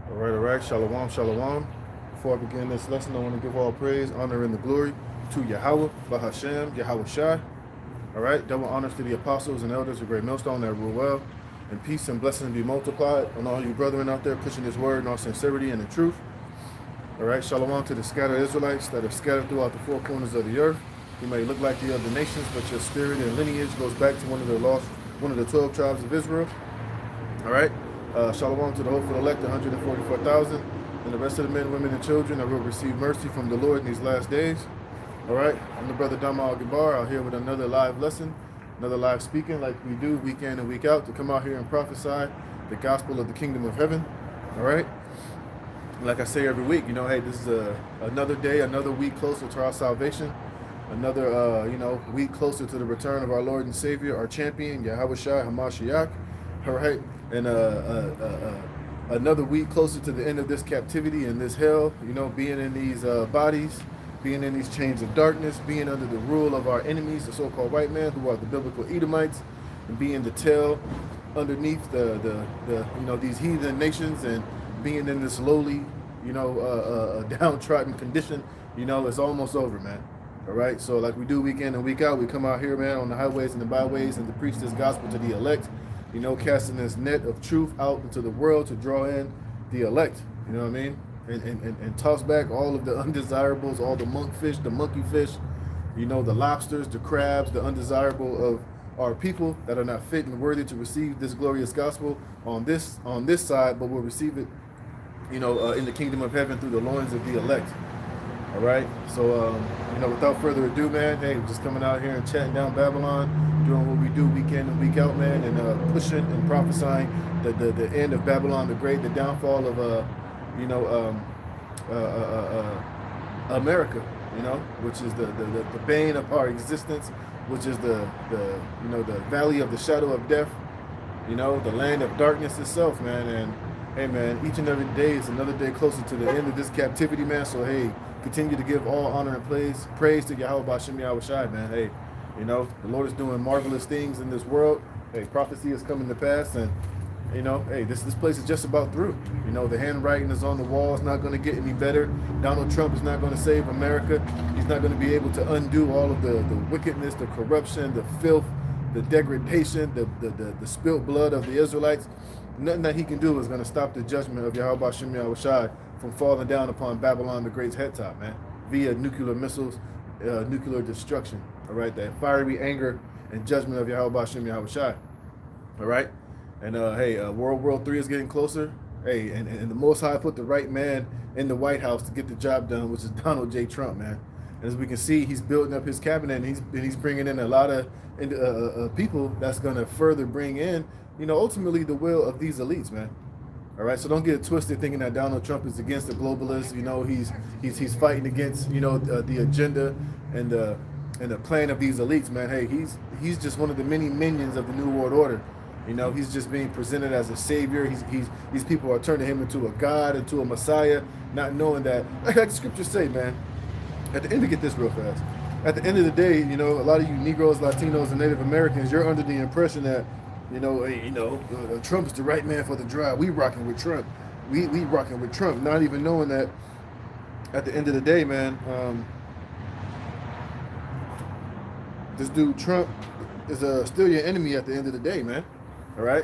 All right. Shalom, shalom. Before I begin this lesson, I want to give all praise, honor, and the glory to Yahweh, Bahashem, Yahweh Shai. All right. Double honors to the apostles and elders of Great Millstone that rule well. And peace and blessings be multiplied on all you brethren out there pushing this word in all sincerity and in truth. All right. Shalom to the scattered Israelites that are scattered throughout the four corners of the earth. You may look like the other nations, but your spirit and lineage goes back to one of the 12 tribes of Israel. All right. Shalom to the hopeful elect, 144,000, and the rest of the men, women, and children that will receive mercy from the Lord in these last days. All right. I'm the brother Dama Al-Gabar out here with another live lesson, another live speaking like we do week in and week out to come out here and prophesy the gospel of the kingdom of heaven. All right. Like I say every week, hey, this is another day, another week closer to our salvation, another, week closer to the return of our Lord and Savior, our champion, Yahweh Shai HaMashiach. All right. And another week closer to the end of this captivity and this hell, being in these bodies, being in these chains of darkness, being under the rule of our enemies, the so-called white man, who are the biblical Edomites, and being the tail underneath these heathen nations, and being in this lowly, downtrodden condition, it's almost over, man. All right, so like we do week in and week out, we come out here, man, on the highways and the byways and to preach this gospel to the elect, casting this net of truth out into the world to draw in the elect, you know what I mean? And toss back all of the undesirables, all the monkfish, the monkey fish, the lobsters, the crabs, the undesirable of our people that are not fit and worthy to receive this glorious gospel on this side, but will receive it, in the kingdom of heaven through the loins of the elect. All right, so without further ado, man, hey, just coming out here and chatting down Babylon, doing what we do week in and week out, man, and pushing and prophesying the end of Babylon the Great, the downfall of America, which is the bane of our existence, which is the valley of the shadow of death, the land of darkness itself, man. And hey, man, each and every day is another day closer to the end of this captivity, man. So hey, continue to give all honor and praise to Yahweh Bashem Yahweh Shai, man. Hey, the Lord is doing marvelous things in this world. Hey, prophecy is coming to pass, and hey, this place is just about through. The handwriting is on the wall. It's not going to get any better. Donald Trump is not going to save America. He's not going to be able to undo all of the wickedness, the corruption, the filth, the degradation, the spilt blood of the Israelites. Nothing that he can do is going to stop the judgment of Yahweh Bashem Yahweh Shai from falling down upon Babylon the Great's head top, man, via nuclear missiles, nuclear destruction. All right, that fiery anger and judgment of Yahweh Bashem Yahweh Shai. All right, and hey, World War III is getting closer. Hey, and the Most High put the right man in the White House to get the job done, which is Donald J. Trump, man. And as we can see, he's building up his cabinet, and he's bringing in a lot of people that's going to further bring in, ultimately the will of these elites, man. All right, so don't get it twisted thinking that Donald Trump is against the globalists. He's fighting against the agenda and the plan of these elites, man. Hey, he's just one of the many minions of the New World Order. He's just being presented as a savior. These people are turning him into a god, into a messiah, not knowing that, like scriptures say, man. At the end, to get this real fast. At the end of the day, a lot of you Negroes, Latinos, and Native Americans, you're under the impression that Trump is the right man for the job. We rocking with Trump. We rocking with Trump, not even knowing that at the end of the day, man, this dude Trump is still your enemy at the end of the day, man. All right?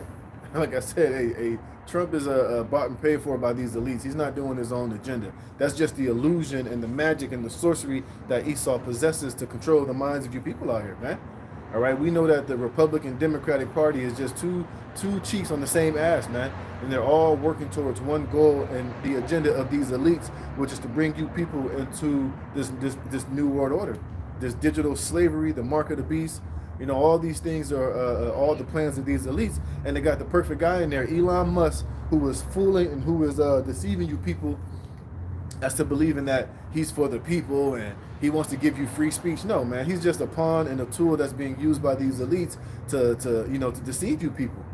Like I said, Trump is bought and paid for by these elites. He's not doing his own agenda. That's just the illusion and the magic and the sorcery that Esau possesses to control the minds of you people out here, man. All right, we know that the Republican Democratic Party is just two cheeks on the same ass, man, and they're all working towards one goal and the agenda of these elites, which is to bring you people into this new world order, this digital slavery, the mark of the beast. All these things are all the plans of these elites, and they got the perfect guy in there, Elon Musk, who is fooling and who is deceiving you people as to believing that he's for the people and he wants to give you free speech. No, man, he's just a pawn and a tool that's being used by these elites to deceive you people.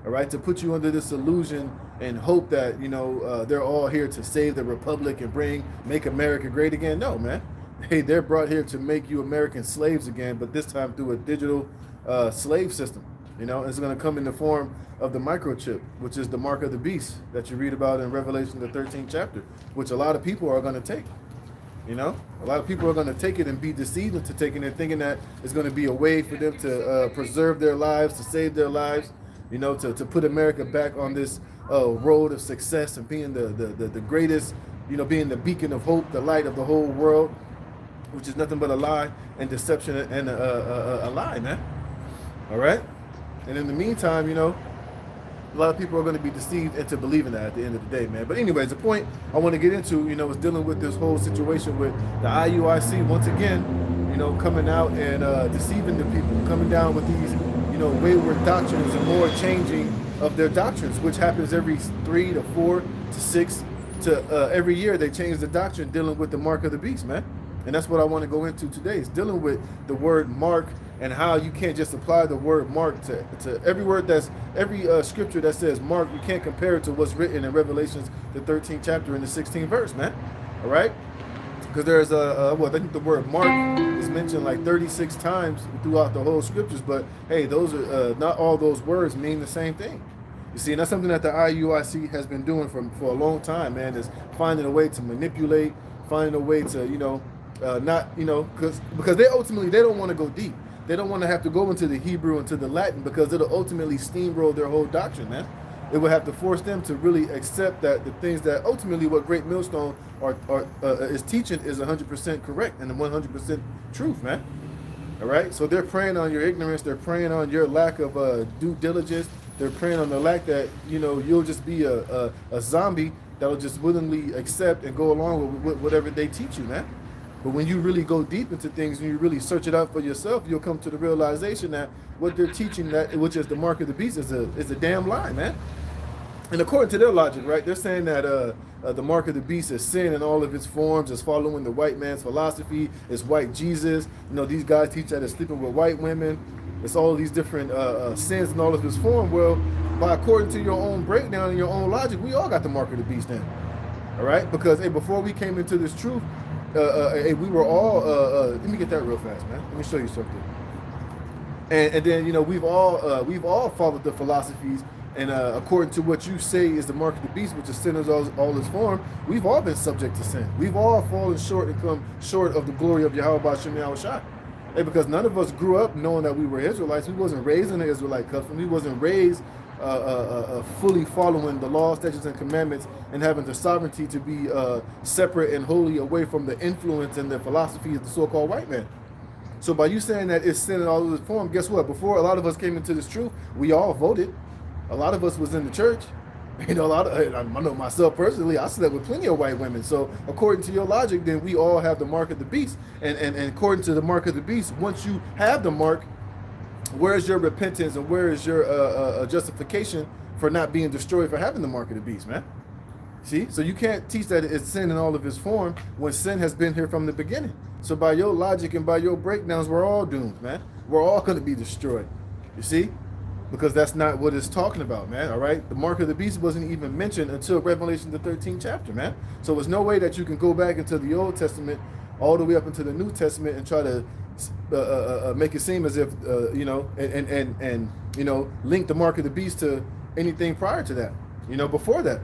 All right, to put you under this illusion and hope that they're all here to save the republic and make America great again. No, man. Hey, they're brought here to make you American slaves again, but this time through a digital slave system. You know, it's going to come in the form of the microchip, which is the mark of the beast that you read about in Revelation, the 13th chapter, which a lot of people are going to take. You know, a lot of people are going to take it and be deceived into taking it, thinking that it's going to be a way for them to preserve their lives, to save their lives, you know, to put America back on this road of success and being the greatest, you know, being the beacon of hope, the light of the whole world, which is nothing but a lie and deception and a lie, man. All right? And in the meantime, you know, a lot of people are going to be deceived into believing that at the end of the day, man. But anyways, the point I want to get into, you know, is dealing with this whole situation with the IUIC once again, you know, coming out and deceiving the people, coming down with these, you know, wayward doctrines and more changing of their doctrines, which happens every 3 to 4 to 6 to every year. They change the doctrine dealing with the mark of the beast, man. And that's what I want to go into today, is dealing with the word mark and how you can't just apply the word mark to every word that's, every scripture that says mark, you can't compare it to what's written in Revelations, the 13th chapter and the 16th verse, man. All right? Because there's well, I think the word mark is mentioned like 36 times throughout the whole scriptures, but hey, those are, not all those words mean the same thing. You see, and that's something that the IUIC has been doing for a long time, man, is finding a way to manipulate, finding a way to, you know, not, you know, because they ultimately, they don't want to go deep. They don't want to have to go into the Hebrew and to the Latin, because it'll ultimately steamroll their whole doctrine, man. It would have to force them to really accept that the things that ultimately what Great Millstone is teaching is 100% correct and 100% truth, man. All right? So they're preying on your ignorance. They're preying on your lack of due diligence. They're preying on the lack that, you know, you'll just be a zombie that'll just willingly accept and go along with whatever they teach you, man. But when you really go deep into things and you really search it out for yourself, you'll come to the realization that what they're teaching, that which is the mark of the beast, is a damn lie, man. And according to their logic, right, they're saying that the mark of the beast is sin in all of its forms, is following the white man's philosophy, is white Jesus. You know, these guys teach that it's sleeping with white women. It's all of these different sins in all of its form. Well, by according to your own breakdown and your own logic, we all got the mark of the beast then. All right? Because hey, before we came into this truth, we were all, let me get that real fast, man. Let me show you something. And then, you know, we've all followed the philosophies, and according to what you say is the mark of the beast, which is sin in all its form, we've all been subject to sin. We've all fallen short and come short of the glory of Yahweh B'Shem Yahushua. Hey, because none of us grew up knowing that we were Israelites. We wasn't raised in the Israelite custom. We wasn't raised fully following the law, statutes, and commandments, and having the sovereignty to be separate and wholly away from the influence and the philosophy of the so-called white man. So by you saying that it's sin in all of its form, guess what? Before a lot of us came into this truth, we all voted. A lot of us was in the church. You know, I know myself personally, I slept with plenty of white women. So according to your logic, then we all have the mark of the beast. And according to the mark of the beast, once you have the mark, where is your repentance and where is your justification for not being destroyed for having the mark of the beast, man? See? So you can't teach that it's sin in all of its form when sin has been here from the beginning. So by your logic and by your breakdowns, we're all doomed, man. We're all going to be destroyed. You see? Because that's not what it's talking about, man, all right? The mark of the beast wasn't even mentioned until Revelation, the 13th chapter, man. So there's no way that you can go back into the Old Testament all the way up into the New Testament and try to make it seem as if, you know, and you know, link the mark of the beast to anything prior to that, you know, before that.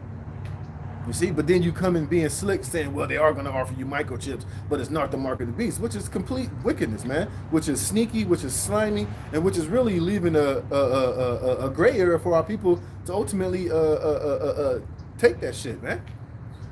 You see, but then you come in being slick saying, well, they are going to offer you microchips, but it's not the mark of the beast, which is complete wickedness, man, which is sneaky, which is slimy, and which is really leaving a gray area for our people to ultimately take that shit, man.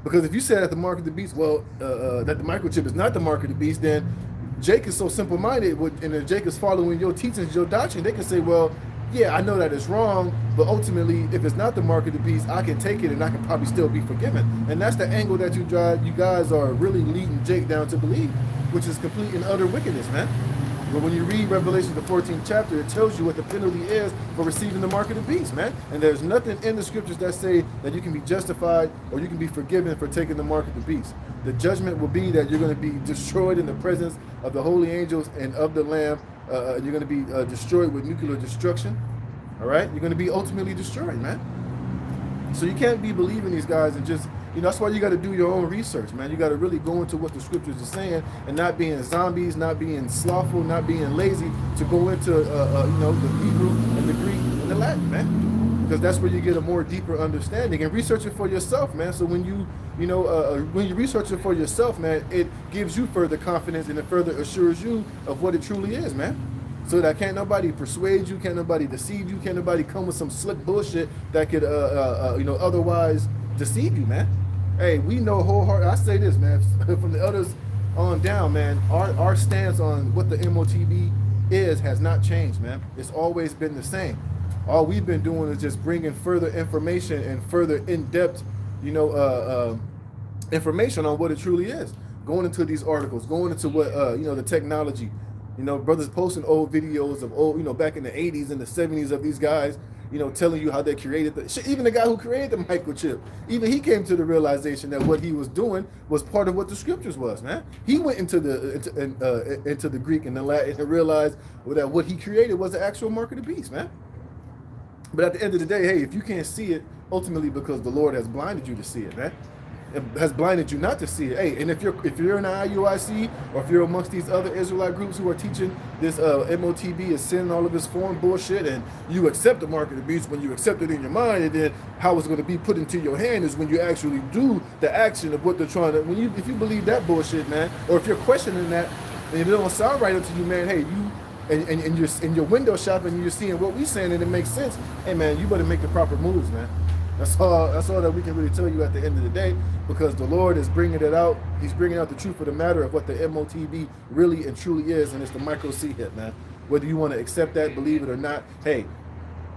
Because if you say that the mark of the beast, well, that the microchip is not the mark of the beast, then Jake is so simple-minded, and if Jake is following your teachings, your doctrine, they can say, well, yeah, I know that it's wrong, but ultimately, if it's not the mark of the beast, I can take it and I can probably still be forgiven. And that's the angle that you guys are really leading Jake down to believe, which is complete and utter wickedness, man. But when you read Revelation, the 14th chapter, it tells you what the penalty is for receiving the mark of the beast, man. And there's nothing in the scriptures that say that you can be justified or you can be forgiven for taking the mark of the beast. The judgment will be that you're going to be destroyed in the presence of the holy angels and of the Lamb. You're going to be destroyed with nuclear destruction. All right? You're going to be ultimately destroyed, man. So you can't be believing these guys and just, that's why you got to do your own research, man. You got to really go into what the scriptures are saying, and not being zombies, not being slothful, not being lazy to go into the Hebrew and the Greek and the Latin, man, because that's where you get a more deeper understanding, and research it for yourself, man. So when you research it for yourself, man, it gives you further confidence, and it further assures you of what it truly is, man. So that can't nobody persuade you, can't nobody deceive you, can't nobody come with some slick bullshit that could otherwise deceive you, man. Hey, we know wholeheartedly. I say this, man, from the elders on down, man. Our stance on what the MOTB is has not changed, man. It's always been the same. All we've been doing is just bringing further information and further in-depth, information on what it truly is. Going into these articles, going into what the technology. Brothers posting old videos of back in the 80s and the 70s of these guys, telling you how they created the shit. Even the guy who created the microchip, even he came to the realization that what he was doing was part of what the scriptures was, man. He went into the Greek and the Latin and realized that what he created was the actual mark of the beast, man. But at the end of the day, hey, if you can't see it, ultimately because the Lord has blinded you to see it, man. It has blinded you not to see it. Hey, and if you're in the IUIC, or if you're amongst these other Israelite groups who are teaching this MOTB is sin, all of this foreign bullshit, and you accept the mark of the beast when you accept it in your mind, and then how it's going to be put into your hand is when you actually do the action of what they're trying to. If you believe that bullshit, man, or if you're questioning that, and it don't sound right to you, man, hey, you. And you're in your window shopping and you're seeing what we're saying and it makes sense. Hey man, you better make the proper moves, man. That's all that we can really tell you at the end of the day, because the Lord is bringing it out. He's bringing out the truth of the matter of what the MOTB really and truly is, and it's the micro C hit, man. Whether you want to accept that, believe it or not, hey,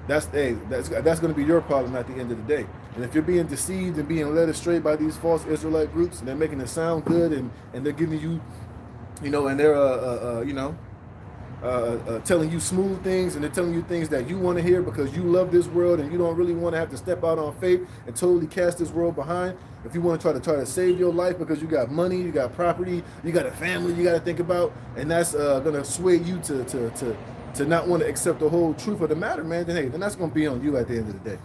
that's going to be your problem at the end of the day. And if you're being deceived and being led astray by these false Israelite groups, and they're making it sound good, and they're giving you, and they're telling you smooth things, and they're telling you things that you want to hear because you love this world and you don't really want to have to step out on faith and totally cast this world behind. If you want to try to save your life because you got money, you got property, you got a family you got to think about, and that's going to sway you to not want to accept the whole truth of the matter, man, then that's going to be on you at the end of the day.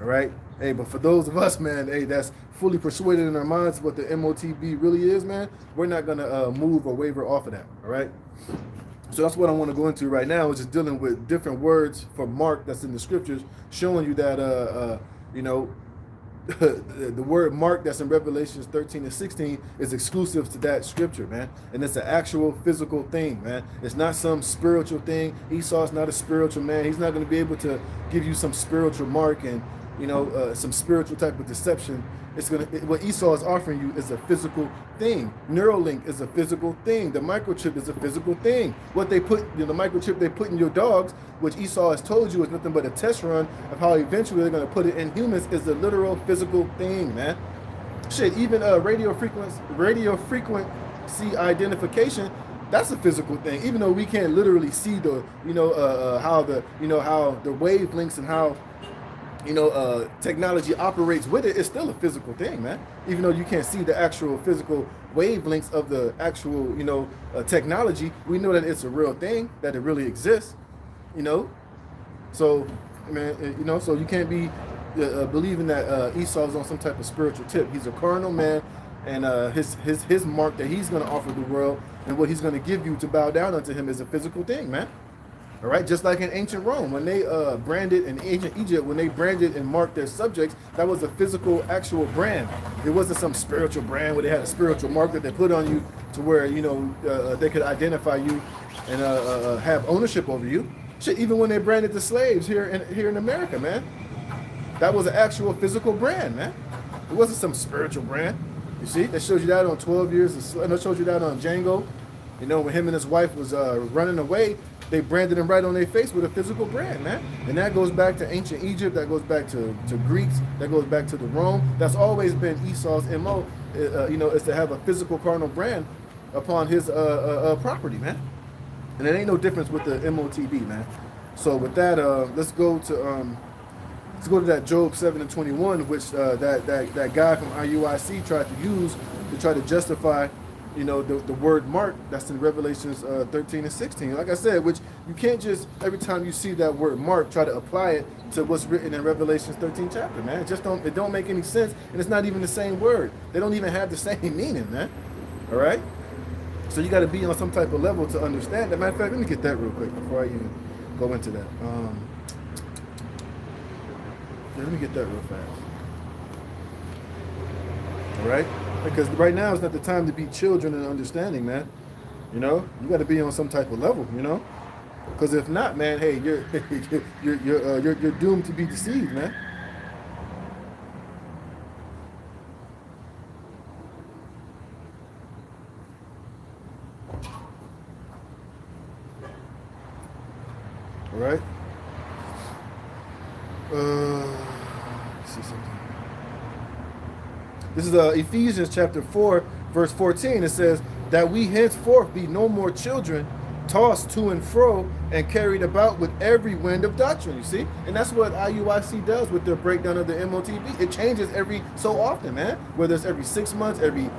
All right? Hey, but for those of us, man, hey, that's fully persuaded in our minds what the MOTB really is, man, we're not going to move or waver off of that. All right? So that's what I want to go into right now, is just dealing with different words for mark that's in the scriptures, showing you that, the word mark that's in Revelations 13 and 16 is exclusive to that scripture, man. And it's an actual physical thing, man. It's not some spiritual thing. Esau's not a spiritual man. He's not going to be able to give you some spiritual mark and, some spiritual type of deception. What Esau is offering you is a physical thing. Neuralink is a physical thing. The microchip is a physical thing. What they put, the microchip they put in your dogs, which Esau has told you is nothing but a test run of how eventually they're going to put it in humans, is a literal physical thing, man. Shit, even radio frequency identification, that's a physical thing. Even though we can't literally see the, how the wavelengths and how technology operates with it, it's still a physical thing, man. Even though you can't see the actual physical wavelengths of the actual, technology, we know that it's a real thing, that it really exists, So, man, so you can't be believing that Esau's on some type of spiritual tip. He's a carnal man, and his mark that he's going to offer the world and what he's going to give you to bow down unto him is a physical thing, man. All right, just like in ancient Rome, when they branded, in ancient Egypt, when they branded and marked their subjects, that was a physical, actual brand. It wasn't some spiritual brand where they had a spiritual mark that they put on you to where, they could identify you and have ownership over you. Shit, even when they branded the slaves here in America, man, that was an actual physical brand, man. It wasn't some spiritual brand. You see, that shows you that on 12 Years, and that shows you that on Django. When him and his wife was running away, they branded him right on their face with a physical brand, man. And that goes back to ancient Egypt, that goes back to Greeks, that goes back to the Rome. That's always been Esau's MO, is to have a physical carnal brand upon his property, man. And it ain't no difference with the MOTB, man. So with that, let's go to that Job 7:21, which that guy from IUIC tried to use to try to justify the word mark that's in Revelations 13 and 16. Like I said, which You can't just every time you see that word mark try to apply it to what's written in Revelations 13 chapter, man. It don't make any sense, and it's not even the same word. They don't even have the same meaning, man. All right. So you got to be on some type of level to understand that. Matter of fact, let me get that real quick before I even go into that. Let me get that real fast. All right? Because right now is not the time to be children in understanding, man. You know, you got to be on some type of level. You know, because if not, man, hey, you're you're doomed to be deceived, man. All right. Let's see something. This is Ephesians chapter 4, verse 14. It says, that we henceforth be no more children, tossed to and fro and carried about with every wind of doctrine, you see? And that's what IUIC does with their breakdown of the MOTB. It changes every so often, man. Whether it's every 6 months, every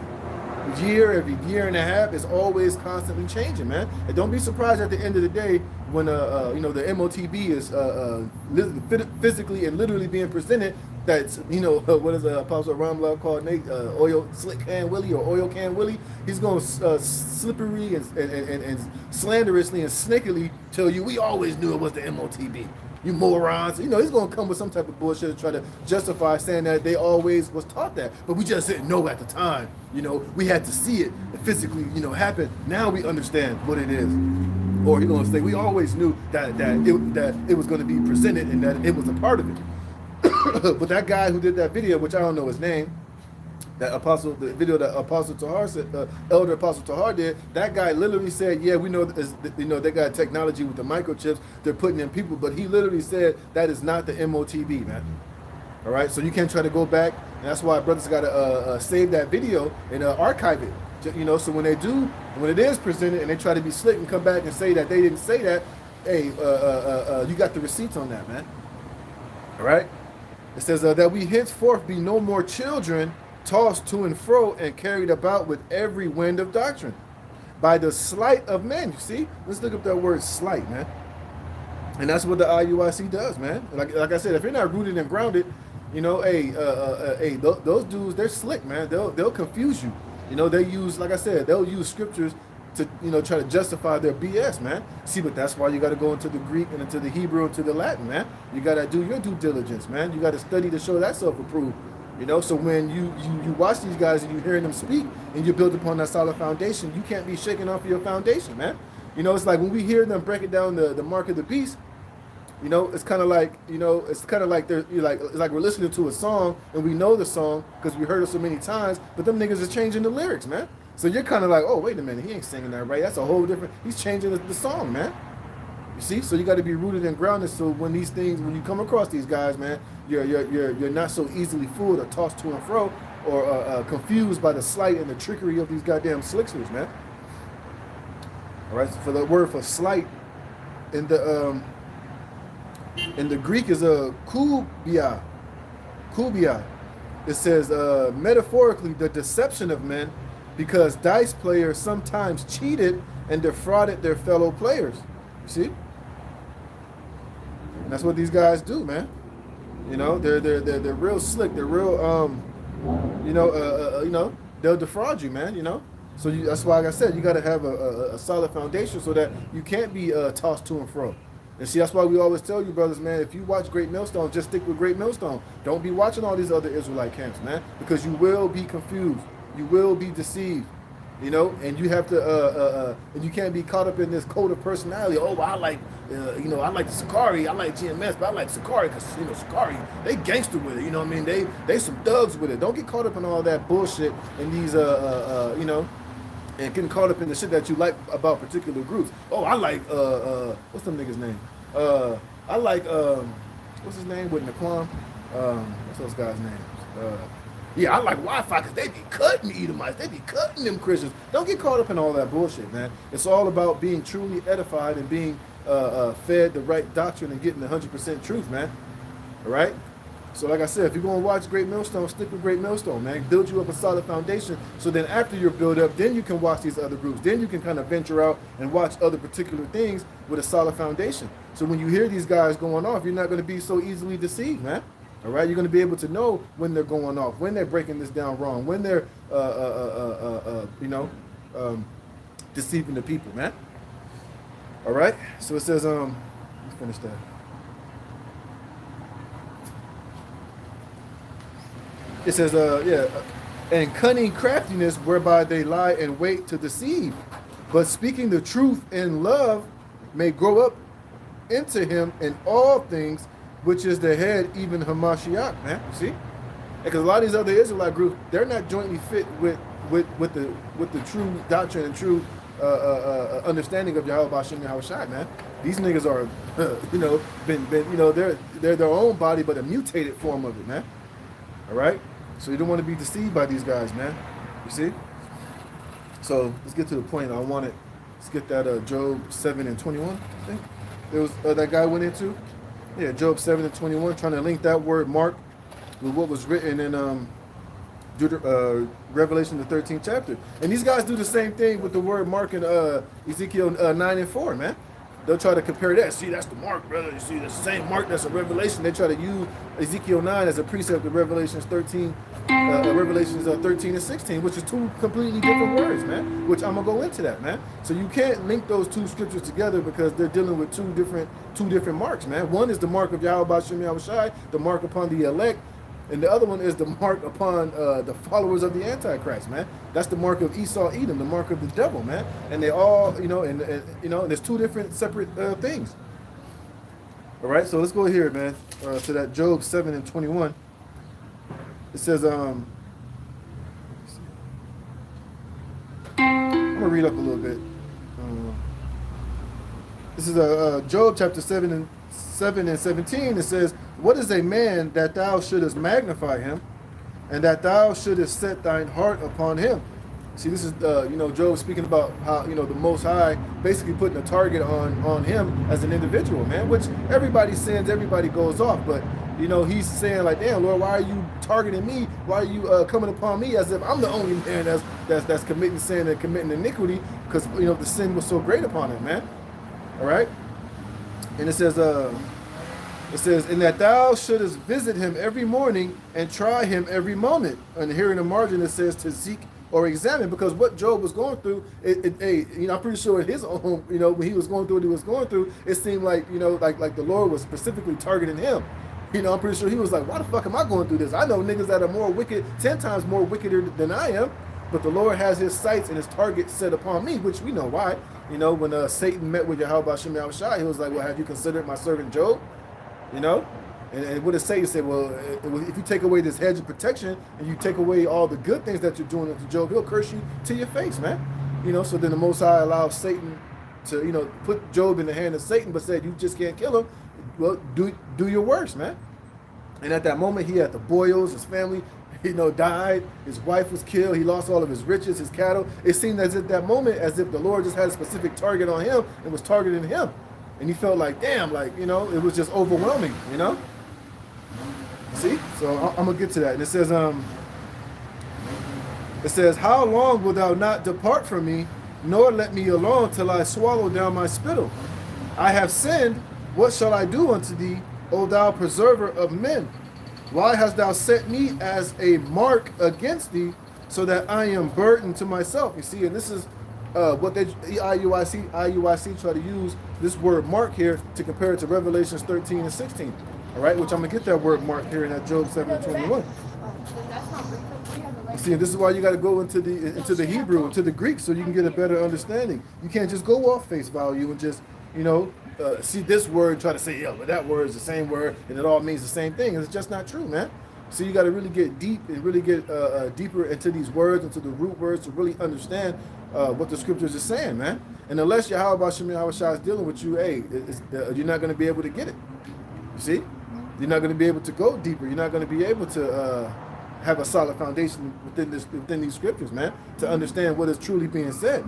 year and a half, it's always constantly changing, man. And don't be surprised at the end of the day when you know, the MOTB is physically and literally being presented. That's, you know, what is Apostle Ramla called, Nate, oil slick can Willie or oil can Willie. He's going to slippery and slanderously and snakily tell you we always knew it was the MOTB. You morons. You know, he's going to come with some type of bullshit to try to justify saying that they always was taught that. But we just didn't know at the time. You know, we had to see it physically, you know, happen. Now we understand what it is. Or he's going to say we always knew that it was going to be presented and that it was a part of it. But that guy who did that video, which I don't know his name, the video that Apostle Tahar said, Elder Apostle Tahar did, that guy literally said, yeah, we know, you know, they got technology with the microchips they're putting in people, but he literally said that is not the MOTB, man. All right, so you can't try to go back, and that's why brothers got to save that video and archive it, you know, so when it is presented and they try to be slick and come back and say that they didn't say that, hey, you got the receipts on that, man. All right. It says that we henceforth be no more children, tossed to and fro and carried about with every wind of doctrine, by the sleight of men. You see? Let's look up that word sleight, man. And that's what the IUIC does, man. Like I said, if you're not rooted and grounded, you know, hey, those dudes, they're slick, man. They'll confuse you. You know, they use, like I said, they'll use scriptures to, you know, try to justify their BS, man. See, but that's why you got to go into the Greek and into the Hebrew and to the Latin, man. You got to do your due diligence, man. You got to study to show that self-approved, you know. So when you watch these guys and you hearing them speak and you build upon that solid foundation, you can't be shaking off your foundation, man. You know, it's like when we hear them breaking down the mark of the beast, you know, it's kind of like, you know, it's kind of like it's like we're listening to a song and we know the song because we heard it so many times, but them niggas are changing the lyrics, man. So you're kind of like, oh, wait a minute, he ain't singing that right. That's a whole different, he's changing the song, man. You see? So you got to be rooted and grounded so when these things, when you come across these guys, man, you're not so easily fooled or tossed to and fro or confused by the sleight and the trickery of these goddamn slicksters, man. All right, so for the word for sleight in the Greek is a kubia. It says metaphorically the deception of men, because dice players sometimes cheated and defrauded their fellow players. You see? And that's what these guys do, man. You know, they're real slick. They're real, you know, they'll defraud you, man. You know, so that's why, like I said, you got to have a solid foundation so that you can't be tossed to and fro. And see, that's why we always tell you, brothers, man, if you watch Great Millstone, just stick with Great Millstone. Don't be watching all these other Israelite camps, man, because you will be confused. You will be deceived, you know, and you have to, and you can't be caught up in this code of personality. Oh, well, I like, you know, I like the Sakari, I like GMS, but I like Sakari because, you know, Sakari, they gangster with it, you know what I mean? They some thugs with it. Don't get caught up in all that bullshit and these, you know, and getting caught up in the shit that you like about particular groups. Oh, I like, what's them niggas' name? I like, what's his name with Naquan? What's those guys' names? Yeah, I like Wi-Fi because they be cutting Edomites. They be cutting them Christians. Don't get caught up in all that bullshit, man. It's all about being truly edified and being fed the right doctrine and getting the 100% truth, man. All right? So like I said, if you're going to watch Great Millstone, stick with Great Millstone, man. Build you up a solid foundation. So then after you're built up, then you can watch these other groups. Then you can kind of venture out and watch other particular things with a solid foundation. So when you hear these guys going off, you're not going to be so easily deceived, man. All right, you're going to be able to know when they're going off, when they're breaking this down wrong, when they're, deceiving the people, man. All right, so it says, let me finish that. It says, and cunning craftiness whereby they lie in wait to deceive. But speaking the truth in love may grow up into him in all things, which is the head, even Hamashiach, man. See? Because a lot of these other Israelite groups, they're not jointly fit with the true doctrine and true understanding of Yahweh Bashem Yahweh Shai, man. These niggas are, they're their own body, but a mutated form of it, man. All right? So you don't want to be deceived by these guys, man. You see? So let's get to the point. Let's get that Job 7 and 21, I think. There was that guy went into. Yeah, Job 7 and 21, trying to link that word mark with what was written in Revelation the 13th chapter. And these guys do the same thing with the word mark in Ezekiel 9 and 4, man. They'll try to compare that. See, that's the mark, brother. You see, the same mark that's a Revelation. They try to use Ezekiel 9 as a precept of Revelations 13 and 16, which is two completely different words, man. Which I'm gonna go into that, man. So you can't link those two scriptures together because they're dealing with two different marks, man. One is the mark of Yahweh Bashem Yahweh Shai, the mark upon the elect, and the other one is the mark upon the followers of the Antichrist, man. That's the mark of Esau, Edom, the mark of the devil, man. And they all, and there's two different separate things. All right, so let's go here, man, to that Job 7 and 21. It says, I'm gonna read up a little bit. This is Job chapter 7 and 17. It says, what is a man that thou shouldest magnify him, and that thou shouldest set thine heart upon him? See, this is Job speaking about how the Most High basically putting a target on him as an individual, man. Which everybody sins, everybody goes off, but he's saying like, damn, Lord, why are you targeting me? Why are you coming upon me as if I'm the only man that's committing sin and committing iniquity? Because the sin was so great upon him, man. All right, and it says, and that thou shouldest visit him every morning and try him every moment. And here in the margin it says to seek or examine, because what Job was going through, I'm pretty sure in his own, when he was going through what he was going through, it seemed like, like the Lord was specifically targeting him. I'm pretty sure he was like, why the fuck am I going through this? I know niggas that are more wicked, 10 times more wickeder than I am, but the Lord has his sights and his target set upon me, which we know why. When Satan met with Yahweh Bashem Yahweh Shai, he was like, well, have you considered my servant Job? And what does Satan say? Well, if you take away this hedge of protection and you take away all the good things that you're doing to Job, he'll curse you to your face, man. So then the Most High allows Satan to, put Job in the hand of Satan, but said, you just can't kill him. Well, do your worst, man. And at that moment, he had the boils, his family, died. His wife was killed. He lost all of his riches, his cattle. It seemed as if that moment, as if the Lord just had a specific target on him and was targeting him. And he felt like, damn, it was just overwhelming, See? So I'm going to get to that. And it says, how long wilt thou not depart from me, nor let me alone till I swallow down my spittle? I have sinned. What shall I do unto thee, O thou preserver of men? Why hast thou set me as a mark against thee, so that I am burdened to myself? You see, and this is what they IUIC try to use this word mark here to compare it to Revelations 13 and 16. All right, which I'm gonna get that word mark here in that Job 7 and 21. You see, and this is why you got to go into the Hebrew, into the Greek, so you can get a better understanding. You can't just go off face value and just see this word and try to say, but that word is the same word and it all means the same thing. And it's just not true, man. So you got to really get deep and really get deeper into these words, into the root words, to really understand what the scriptures are saying, man. And unless Yahweh Bashem Yahweh Shai is dealing with you, you're not going to be able to get it. You see? You're not going to be able to go deeper. You're not going to be able to have a solid foundation within these scriptures, man, to understand what is truly being said.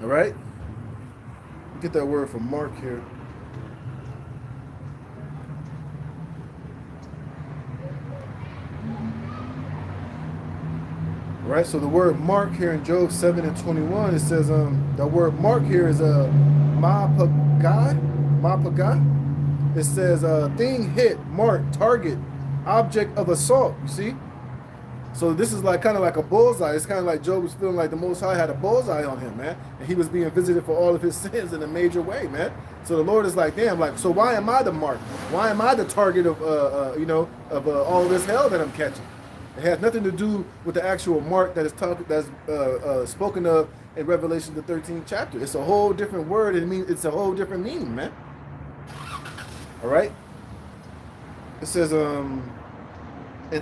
All right? Get that word from Mark here. Right? So the word mark here in Job 7 and 21, it says the word mark here is mapagah. It says thing hit, mark, target, object of assault. You see? So this is like kind of like a bullseye. It's kind of like Job was feeling like the Most High had a bullseye on him, man. And he was being visited for all of his sins in a major way, man. So the Lord is like, damn, like, so why am I the mark? Why am I the target of, all this hell that I'm catching? It has nothing to do with the actual mark that is spoken of in Revelation the 13th chapter. It's a whole different word. It's a whole different meaning, man. All right. It says an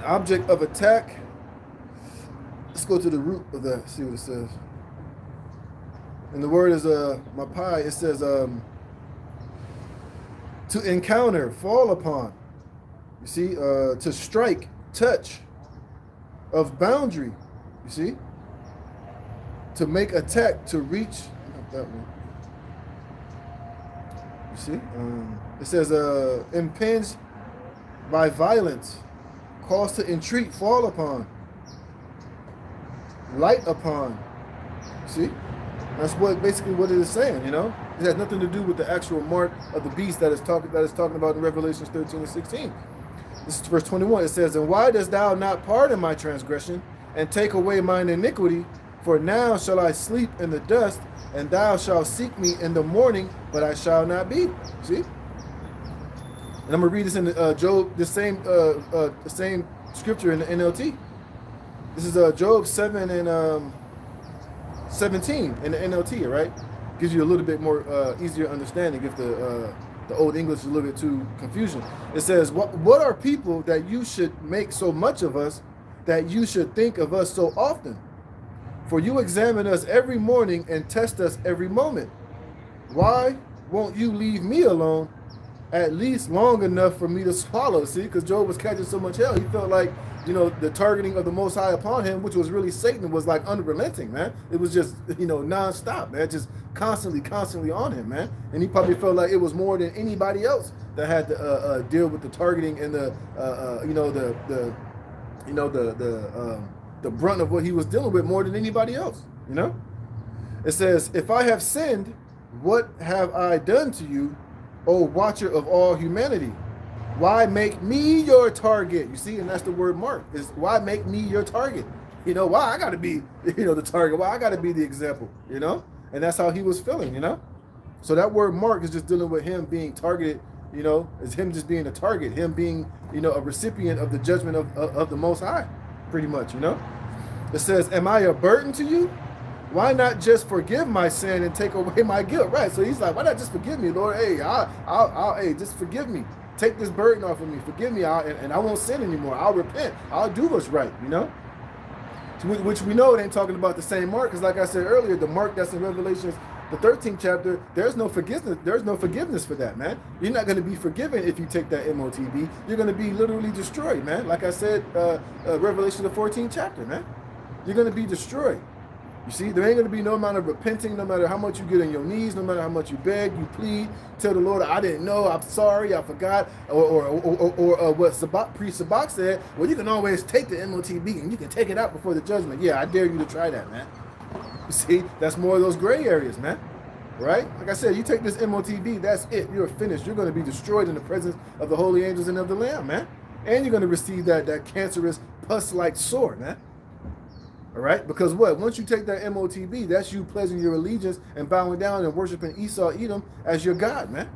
object of attack. Let's go to the root of that, see what it says. And the word is mapai. It says to encounter, fall upon. You see, to strike, touch, of boundary. You see, to make attack, to reach. Not that one. You see, it says impinge by violence, cause to entreat, fall upon, light upon. See, that's basically what it is saying. You know, it has nothing to do with the actual mark of the beast that is talking about in Revelations 13 and 16. This is verse 21. It says, "And why dost thou not pardon my transgression and take away mine iniquity? For now shall I sleep in the dust, and thou shalt seek me in the morning, but I shall not be." See, and I'm gonna read this in Job, the same scripture in the NLT. This is Job 7 and 17 in the NLT, right? Gives you a little bit more easier understanding if the Old English is a little bit too confusing. It says, what are people that you should make so much of us, that you should think of us so often? For you examine us every morning and test us every moment. Why won't you leave me alone, at least long enough for me to swallow? See, because Job was catching so much hell, he felt like, you know, the targeting of the Most High upon him, which was really Satan, was like unrelenting, man. It was just, you know, nonstop, man, just constantly on him, man. And he probably felt like it was more than anybody else that had to deal with the targeting and the brunt of what he was dealing with more than anybody else, you know. It says, "If I have sinned, what have I done to you, O watcher of all humanity? Why make me your target?" You see, and that's the word mark, is why make me your target? You know, why I gotta be, you know, the target? Why I gotta be the example, you know? And that's how he was feeling, you know? So that word mark is just dealing with him being targeted, you know, is him just being a target, him being, you know, a recipient of the judgment of the Most High, pretty much, you know? It says, "Am I a burden to you? Why not just forgive my sin and take away my guilt?" Right, so he's like, why not just forgive me, Lord? Hey, hey, just forgive me. Take this burden off of me. Forgive me, and I won't sin anymore. I'll repent. I'll do what's right, you know? Which we know it ain't talking about the same mark, because like I said earlier, the mark that's in Revelation, the 13th chapter, there's no forgiveness. There's no forgiveness for that, man. You're not going to be forgiven if you take that MOTB. You're going to be literally destroyed, man. Like I said, Revelation, the 14th chapter, man. You're going to be destroyed. You see, there ain't going to be no amount of repenting, no matter how much you get on your knees, no matter how much you beg, you plead, tell the Lord, "I didn't know, I'm sorry, I forgot," or what Priest Sabak said, "Well, you can always take the MOTB and you can take it out before the judgment." Yeah, I dare you to try that, man. You see, that's more of those gray areas, man. Right? Like I said, you take this MOTB, that's it. You're finished. You're going to be destroyed in the presence of the holy angels and of the Lamb, man. And you're going to receive that cancerous, pus-like sword, man. All right, because what? Once you take that MOTB, that's you pledging your allegiance and bowing down and worshiping Esau, Edom as your God, man.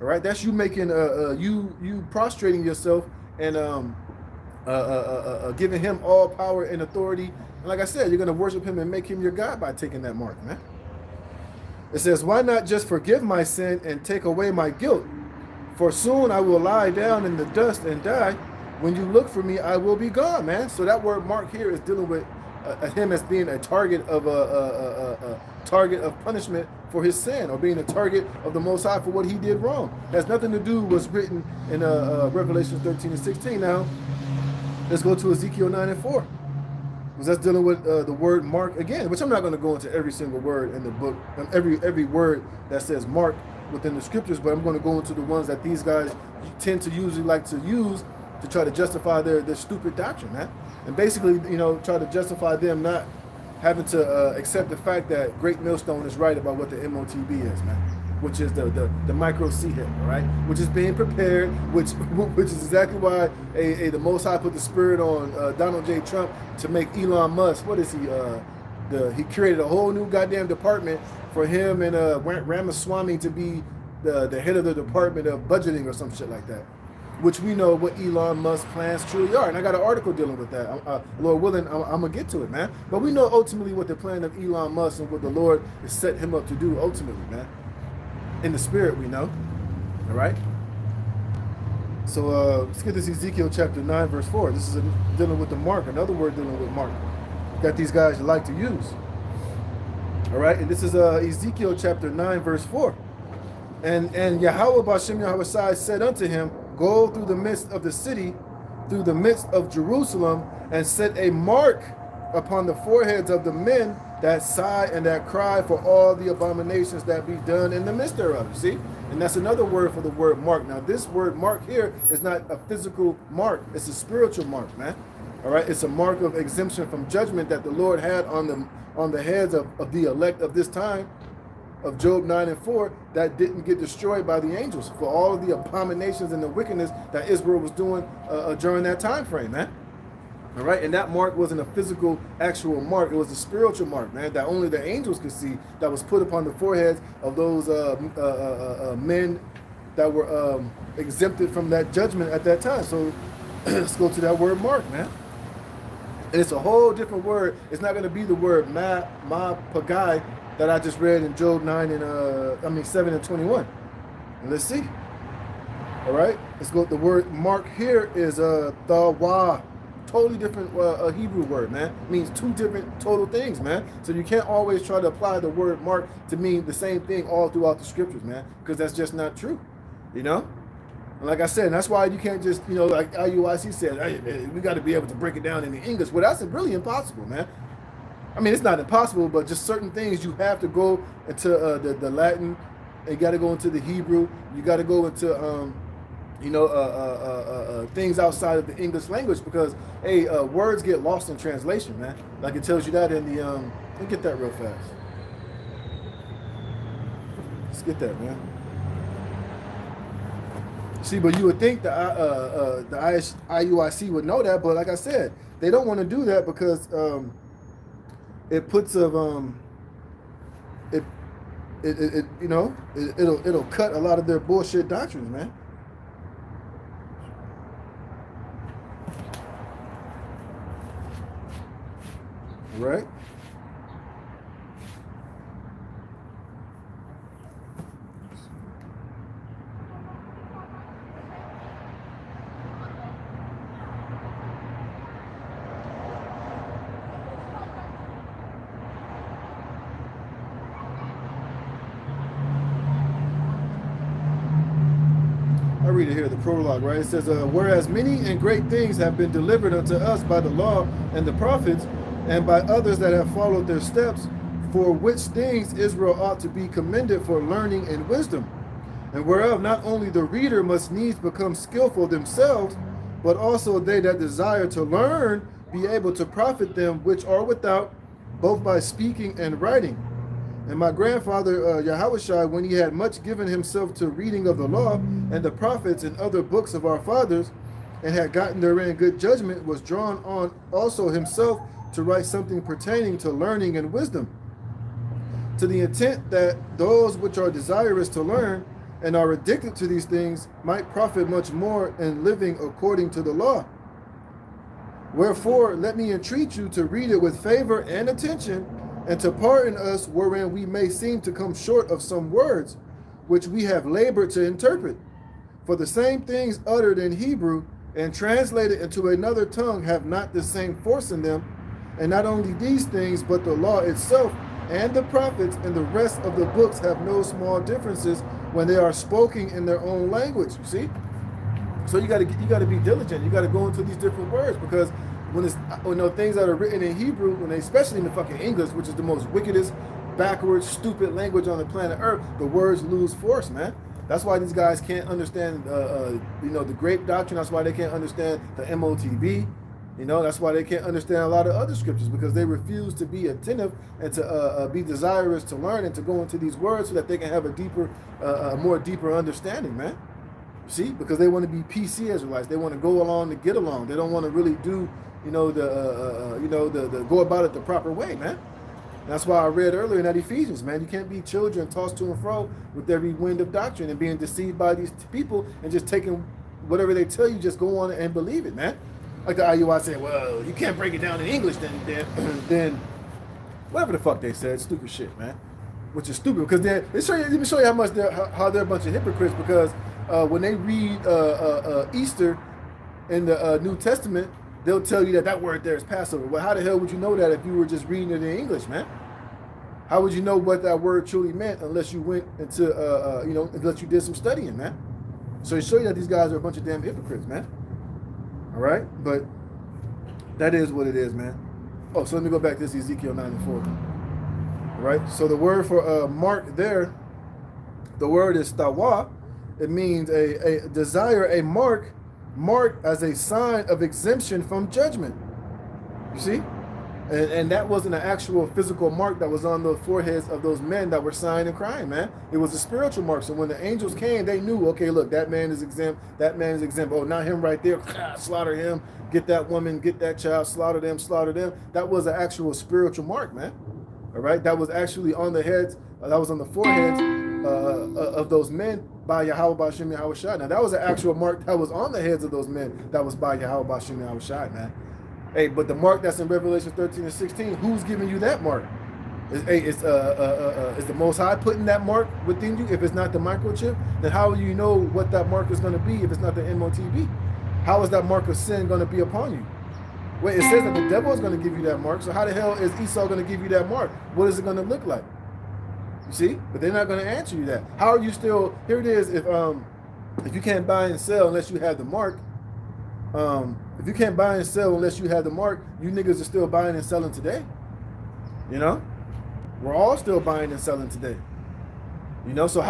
All right, that's you making you prostrating yourself and giving him all power and authority. And like I said, you're gonna worship him and make him your God by taking that mark, man. It says, "Why not just forgive my sin and take away my guilt? For soon I will lie down in the dust and die. When you look for me, I will be gone," man. So that word mark here is dealing with him as being a target of target of punishment for his sin, or being a target of the Most High for what he did wrong. It has nothing to do with what's written in Revelation 13 and 16. Now, let's go to Ezekiel 9 and 4. Because that's dealing with the word mark again, which I'm not going to go into every single word in the book, every word that says mark within the scriptures, but I'm going to go into the ones that these guys tend to usually like to use to try to justify their stupid doctrine, man. and basically, you know, try to justify them not having to accept the fact that Great Millstone is right about what the MOTB is, man, which is the micro C hip, right? Which is being prepared, which is exactly why the Most High put the spirit on Donald J. Trump to make Elon Musk. What is he? He created a whole new goddamn department for him and Ramaswamy to be the head of the Department of Budgeting or some shit like that, which we know what Elon Musk's plans truly are. And I got an article dealing with that. Lord willing, I'm going to get to it, man. But we know ultimately what the plan of Elon Musk and what the Lord has set him up to do ultimately, man. In the spirit, we know. All right? So let's get this Ezekiel chapter 9, verse 4. This is dealing with the mark, another word dealing with mark that these guys like to use. All right? And this is Ezekiel chapter 9, verse 4. And Yahweh Bashem Yahweh said unto him, go through the midst of the city, through the midst of Jerusalem, and set a mark upon the foreheads of the men that sigh and that cry for all the abominations that be done in the midst thereof. You see? And that's another word for the word mark. Now, this word mark here is not a physical mark. It's a spiritual mark, man. All right? It's a mark of exemption from judgment that the Lord had on the heads of the elect of this time, of Job 9 and 4, that didn't get destroyed by the angels for all of the abominations and the wickedness that Israel was doing during that time frame, man. All right, and that mark wasn't a physical, actual mark. It was a spiritual mark, man, that only the angels could see, that was put upon the foreheads of those men that were exempted from that judgment at that time. So let's go to that word mark, man. And it's a whole different word. It's not going to be the word ma pagai that I just read in Job 9 and 7 and 21. And let's see. All right, let's go. The word mark here is thawa, totally different Hebrew word, man. It means two different total things, man. So you can't always try to apply the word mark to mean the same thing all throughout the scriptures, man, because that's just not true, you know. And like I said, that's why you can't just, you know, like IUIC said, hey, we got to be able to break it down in the English. Well, that's really impossible, man. I mean, it's not impossible, but just certain things you have to go into the Latin. You got to go into the Hebrew. You got to go into, things outside of the English language because, hey, words get lost in translation, man. Like it tells you that in the, let me get that real fast. Let's get that, man. See, but you would think the IUIC would know that, but like I said, they don't want to do that because, it puts it'll cut a lot of their bullshit doctrines, man. Right? I read it here, the prologue, right? It says, whereas many and great things have been delivered unto us by the law and the prophets, and by others that have followed their steps, for which things Israel ought to be commended for learning and wisdom, and whereof not only the reader must needs become skillful themselves, but also they that desire to learn be able to profit them which are without, both by speaking and writing. And my grandfather Yahushua, when he had much given himself to reading of the law and the prophets and other books of our fathers, and had gotten therein good judgment, was drawn on also himself to write something pertaining to learning and wisdom, to the intent that those which are desirous to learn and are addicted to these things might profit much more in living according to the law. Wherefore, let me entreat you to read it with favor and attention, and to pardon us wherein we may seem to come short of some words, which we have labored to interpret. For the same things uttered in Hebrew and translated into another tongue have not the same force in them. And not only these things, but the law itself and the prophets and the rest of the books have no small differences when they are spoken in their own language. You see? So you got to be diligent. You got to go into these different words, because when things that are written in Hebrew, when they, especially in the fucking English, which is the most wickedest, backwards, stupid language on the planet Earth, the words lose force, man. That's why these guys can't understand, the grape doctrine. That's why they can't understand the MOTB. You know, that's why they can't understand a lot of other scriptures, because they refuse to be attentive and to be desirous to learn and to go into these words so that they can have a deeper, more deeper understanding, man. See, because they want to be PC Israelites. They want to go along to get along. They don't want to really do, the go about it the proper way, man. And that's why I read earlier in that Ephesians, man. You can't be children tossed to and fro with every wind of doctrine and being deceived by these people and just taking whatever they tell you, just go on and believe it, man. Like the IUI said, well, you can't break it down in English, then whatever the fuck they said, stupid shit, man. Which is stupid, because let me show you how much how they're a bunch of hypocrites, because when they read Easter in the New Testament, they'll tell you that word there is Passover. Well, how the hell would you know that if you were just reading it in English, man? How would you know what that word truly meant unless you went into, unless you did some studying, man? So it shows you that these guys are a bunch of damn hypocrites, man. All right? But that is what it is, man. Oh, so let me go back to this Ezekiel 9:4. All right? So the word for mark there, the word is tawa. It means a desire, a mark as a sign of exemption from judgment. You see? And that wasn't an actual physical mark that was on the foreheads of those men that were sighing and crying, man. It was a spiritual mark. So when the angels came, they knew, okay, look, that man is exempt. That man is exempt. Oh, not him right there. Slaughter him. Get that woman. Get that child. Slaughter them. Slaughter them. That was an actual spiritual mark, man. All right? That was actually on the heads. That was on the foreheads of those men by Yahweh Ba'Shem Yahweh Shai. Now, that was an actual mark that was on the heads of those men that was by Yahweh Ba'Shem Yahweh Shai, man. Hey, but the mark that's in Revelation 13 and 16, who's giving you that mark? Is the Most High putting that mark within you? If it's not the microchip, then how will you know what that mark is going to be if it's not the MOTB? How is that mark of sin going to be upon you? Wait, it says that the devil is going to give you that mark. So how the hell is Esau going to give you that mark? What is it going to look like? You see? But they're not going to answer you that. How are you still? Here it is. If you can't buy and sell unless you have the mark. If you can't buy and sell unless you have the mark, you niggas are still buying and selling today. You know, we're all still buying and selling today. You know, so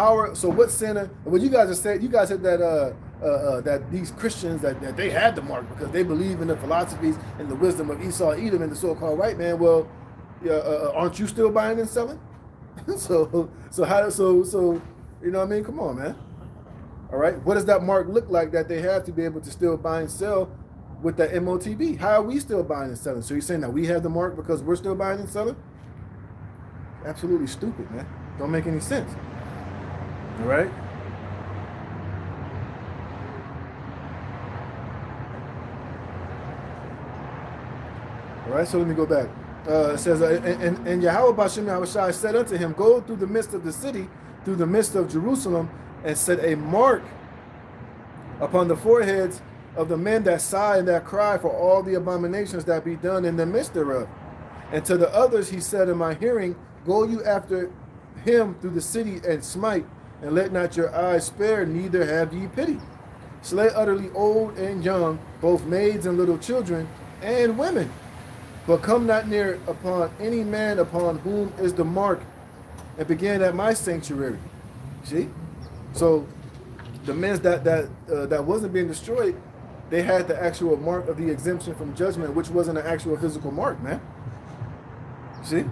what sinner? Well, you guys said that that these Christians that they had the mark because they believe in the philosophies and the wisdom of Esau, Edom, and the so-called white man. Well, aren't you still buying and selling? so you know what I mean? Come on, man. All right, what does that mark look like that they have to be able to still buy and sell with that MOTB? How are we still buying and selling? So you're saying that we have the mark because we're still buying and selling? Absolutely stupid, man. Don't make any sense. All right? All right, so let me go back. It says, and Yahweh Ba'Shem Yahweh Shai said unto him, go through the midst of the city, through the midst of Jerusalem, and set a mark upon the foreheads of the men that sigh and that cry for all the abominations that be done in the midst thereof. And to the others he said in my hearing, go you after him through the city and smite, and let not your eyes spare, neither have ye pity. Slay utterly old and young, both maids and little children, and women. But come not near upon any man upon whom is the mark, and begin at my sanctuary. See? So the men that wasn't being destroyed, they had the actual mark of the exemption from judgment, which wasn't an actual physical mark, man. See?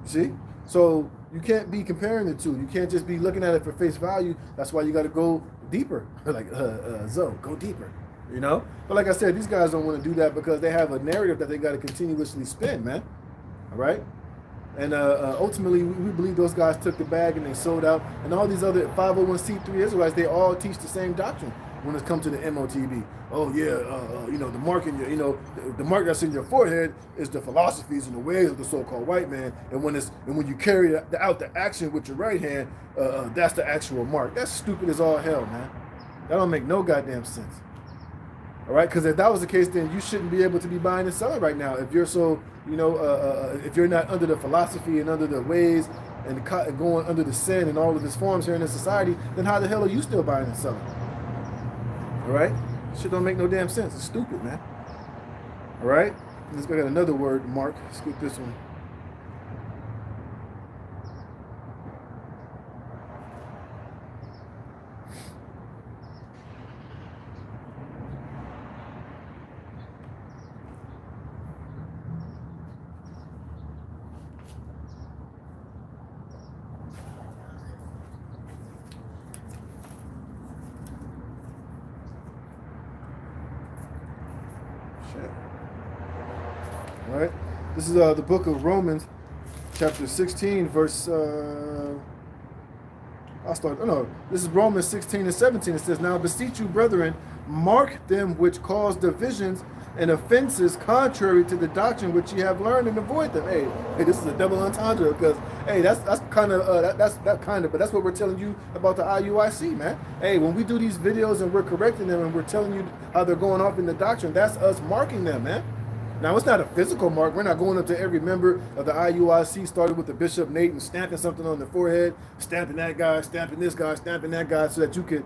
See? So you can't be comparing the two. You can't just be looking at it for face value. That's why you got to go deeper. Like, Zoe, go deeper. You know? But like I said, these guys don't want to do that because they have a narrative that they got to continuously spin, man. All right? And ultimately, we believe those guys took the bag and they sold out. And all these other 501c3 Israelites, they all teach the same doctrine when it comes to the MOTB. Oh yeah, the mark in your, the mark that's in your forehead is the philosophies and the ways of the so-called white man. And when you carry out the action with your right hand, that's the actual mark. That's stupid as all hell, man. That don't make no goddamn sense. All right, because if that was the case, then you shouldn't be able to be buying and selling right now. If you're so, if you're not under the philosophy and under the ways and going under the sin and all of its forms here in this society, then how the hell are you still buying and selling? All right, shit don't make no damn sense. It's stupid, man. All right, let's go get another word, mark. Let's get this one. Shit. All right. This is the book of Romans, chapter 16, verse. This is Romans 16 and 17. It says, "Now beseech you, brethren, mark them which cause divisions and offenses contrary to the doctrine which ye have learned, and avoid them." Hey, this is a double entendre, because hey, that's kind of but that's what we're telling you about the IUIC, man. Hey, when we do these videos and we're correcting them and we're telling you how they're going off in the doctrine, that's us marking them, man. Now, it's not a physical mark. We're not going up to every member of the IUIC, started with the Bishop Nate, and stamping something on the forehead, stamping that guy, stamping this guy, stamping that guy, so that you could,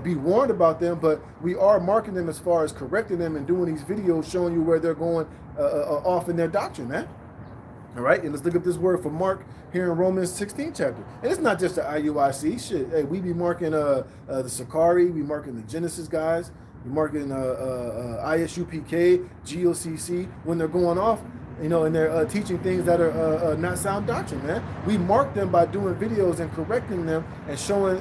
be warned about them. But we are marking them as far as correcting them and doing these videos showing you where they're going off in their doctrine, man. All right, and let's look up this word for mark here in Romans 16 chapter. And it's not just the IUIC. Shit, hey, we be marking the Sakari, we marking the Genesis guys, we marking ISUPK, GOCC when they're going off, and they're teaching things that are not sound doctrine, man. We mark them by doing videos and correcting them and showing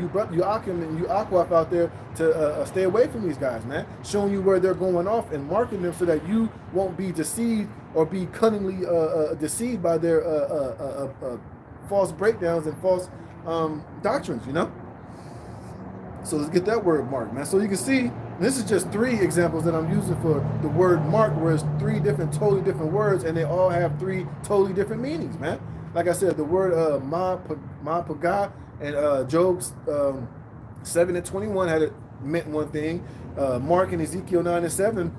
you Akim and you Aquaf out there to stay away from these guys, man. Showing you where they're going off and marking them so that you won't be deceived or be cunningly deceived by their false breakdowns and false doctrines, So let's get that word mark, man. So you can see, this is just 3 examples that I'm using for the word mark, where it's 3 totally different words, and they all have 3 totally different meanings, man. Like I said, the word ma pagah and Job 7 and 21 meant one thing. Mark in Ezekiel 9 and 7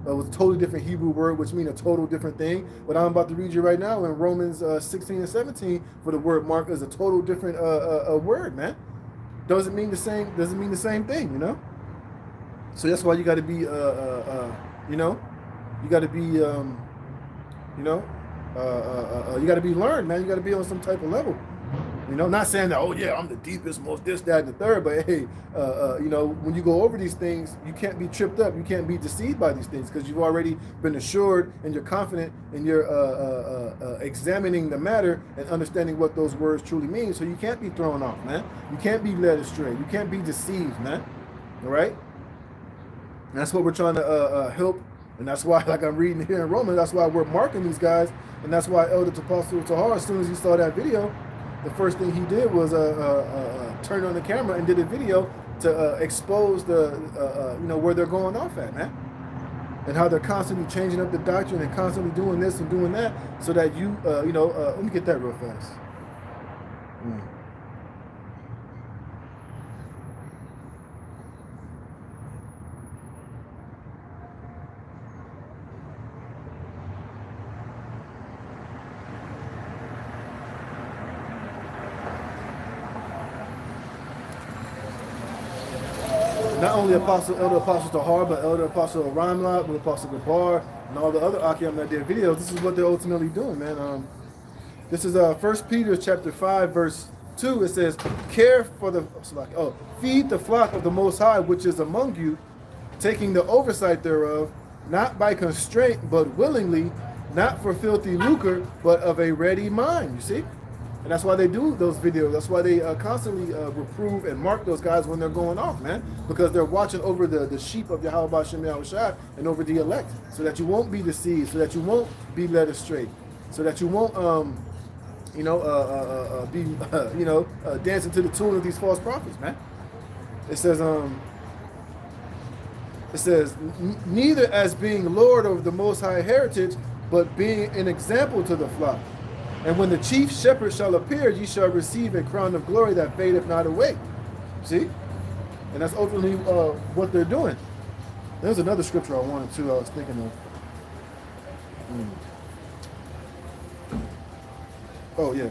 was a totally different Hebrew word, which means a total different thing. What I'm about to read you right now in Romans 16 and 17 for the word mark is a total different word, man. Doesn't mean the same thing, So that's why you got to be, you got to be, you got to be learned, man. You got to be on some type of level. Not saying that, oh yeah, I'm the deepest, most this, that, and the third, but hey, when you go over these things, you can't be tripped up. You can't be deceived by these things, because you've already been assured and you're confident and you're examining the matter and understanding what those words truly mean. So you can't be thrown off, man. You can't be led astray. You can't be deceived, man. All right? And that's what we're trying to help. And that's why, like I'm reading here in Romans, that's why we're marking these guys. And that's why Elder Apostle Tahar, as soon as he saw that video, the first thing he did was turn on the camera and did a video to expose the, where they're going off at, man. And how they're constantly changing up the doctrine and constantly doing this and doing that, so that you, let me get that real fast. Not only Elder Apostle Tahar, but Elder Apostle Ramlat, with Apostle Gabar, and all the other Akim that did videos. This is what they're ultimately doing, man. This is 1 Peter chapter 5, verse 2. It says, feed the flock of the Most High, which is among you, taking the oversight thereof, not by constraint, but willingly, not for filthy lucre, but of a ready mind. You see? And that's why they do those videos. That's why they constantly reprove and mark those guys when they're going off, man. Because they're watching over the sheep of Yahweh Shem Yahushua and over the elect, so that you won't be deceived, so that you won't be led astray, so that you won't, be, dancing to the tune of these false prophets, man. It says, neither as being Lord over the Most High heritage, but being an example to the flock. And when the chief shepherd shall appear, ye shall receive a crown of glory that fadeth not away. See? And that's ultimately what they're doing. There's another scripture I was thinking of. Oh, yeah.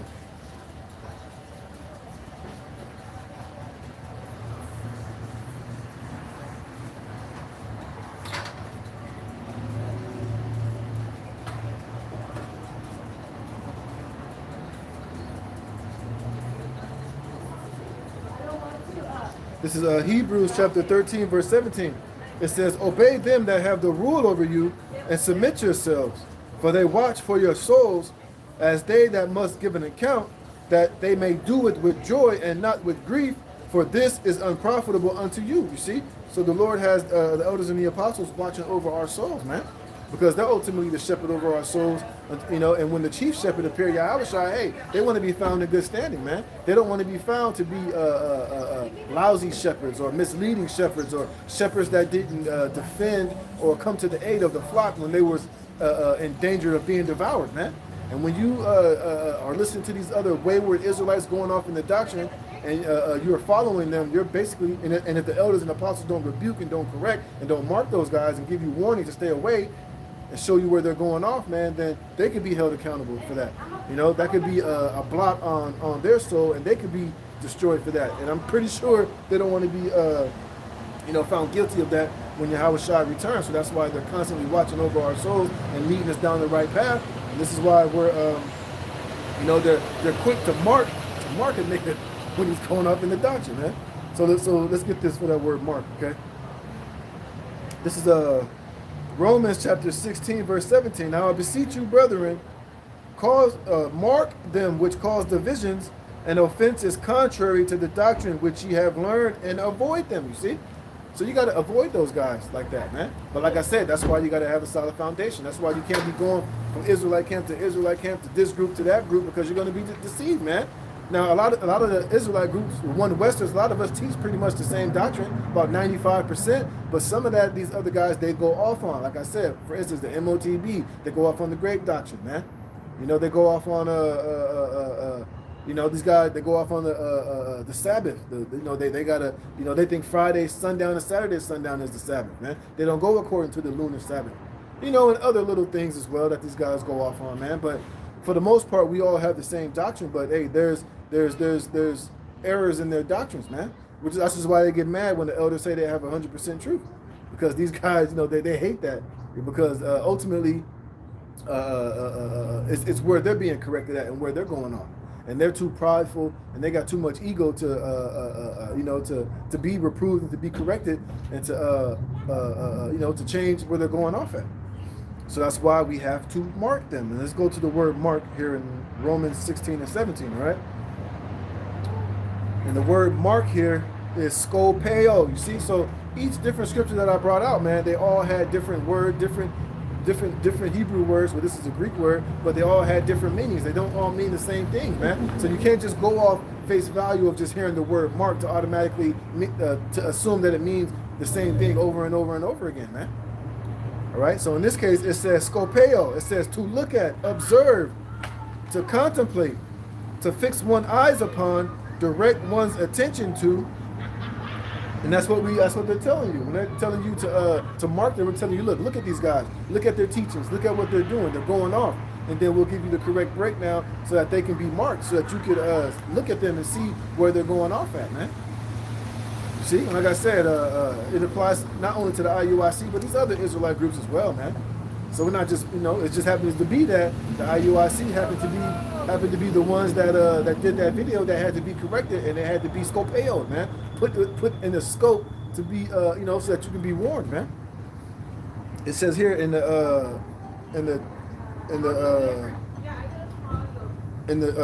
This is Hebrews chapter 13, verse 17. It says, obey them that have the rule over you, and submit yourselves, for they watch for your souls, as they that must give an account, that they may do it with joy and not with grief, For this is unprofitable unto you. You see? So the Lord has the elders and the apostles watching over our souls, man. Because they're ultimately the shepherd over our souls, and when the chief shepherd appear, Yahushua, hey, they want to be found in good standing, man. They don't want to be found to be lousy shepherds or misleading shepherds or shepherds that didn't defend or come to the aid of the flock when they was in danger of being devoured, man. And when you are listening to these other wayward Israelites going off in the doctrine, and you are following them, you're basically, and if the elders and apostles don't rebuke and don't correct and don't mark those guys and give you warning to stay away, and show you where they're going off, man, then they could be held accountable for that. That could be a blot on their soul, and they could be destroyed for that. And I'm pretty sure they don't want to be, found guilty of that when Yahushua returns. So that's why they're constantly watching over our souls and leading us down the right path. And this is why we're, they're quick to mark a nigga when he's going off in the doctrine, man. So let's get this for that word mark, okay? This is Romans chapter 16, verse 17. Now I beseech you, brethren, mark them which cause divisions and offenses contrary to the doctrine which ye have learned, and avoid them. You see? So you got to avoid those guys like that, man. But like I said, that's why you got to have a solid foundation. That's why you can't be going from Israelite camp to Israelite camp to this group to that group, because you're going to be deceived, man. Now, a lot of the Israelite groups, one Westers, a lot of us teach pretty much the same doctrine, about 95%, but some of that, these other guys, they go off on. Like I said, for instance, the MOTB, they go off on the grape doctrine, man. They go off on, these guys, they go off on the Sabbath. They gotta, they think Friday sundown and Saturday sundown is the Sabbath, man. They don't go according to the lunar Sabbath. And other little things as well that these guys go off on, man. But for the most part, we all have the same doctrine, but hey, there's errors in their doctrines, man. That's just why they get mad when the elders say they have 100% truth, because these guys, they hate that, because ultimately, it's where they're being corrected at and where they're going on, and they're too prideful and they got too much ego to be reproved and to be corrected and to change where they're going off at. So that's why we have to mark them. And let's go to the word mark here in Romans 16 and 17, all right? And the word mark here is skopeo. You see, so each different scripture that I brought out, man, they all had different word, different Hebrew words. Well, this is a Greek word, but they all had different meanings. They don't all mean the same thing, man. So you can't just go off face value of just hearing the word mark to automatically to assume that it means the same thing over and over and over again, man. All right, so in this case, it says skopeo. It says to look at, observe, to contemplate, to fix one's eyes upon, direct one's attention to, and that's what they're telling you. When they're telling you to mark them, we're telling you, look at these guys, look at their teachings, look at what they're doing. They're going off, and then we'll give you the correct breakdown so that they can be marked, so that you could look at them and see where they're going off at, man. See, like I said, it applies not only to the IUIC, but these other Israelite groups as well, man. So we're not just, it just happens to be that the IUIC happened to be the ones that did that video that had to be corrected, and they had to be scopeoed, man. Put in the scope to be, so that you can be warned, man. It says here in the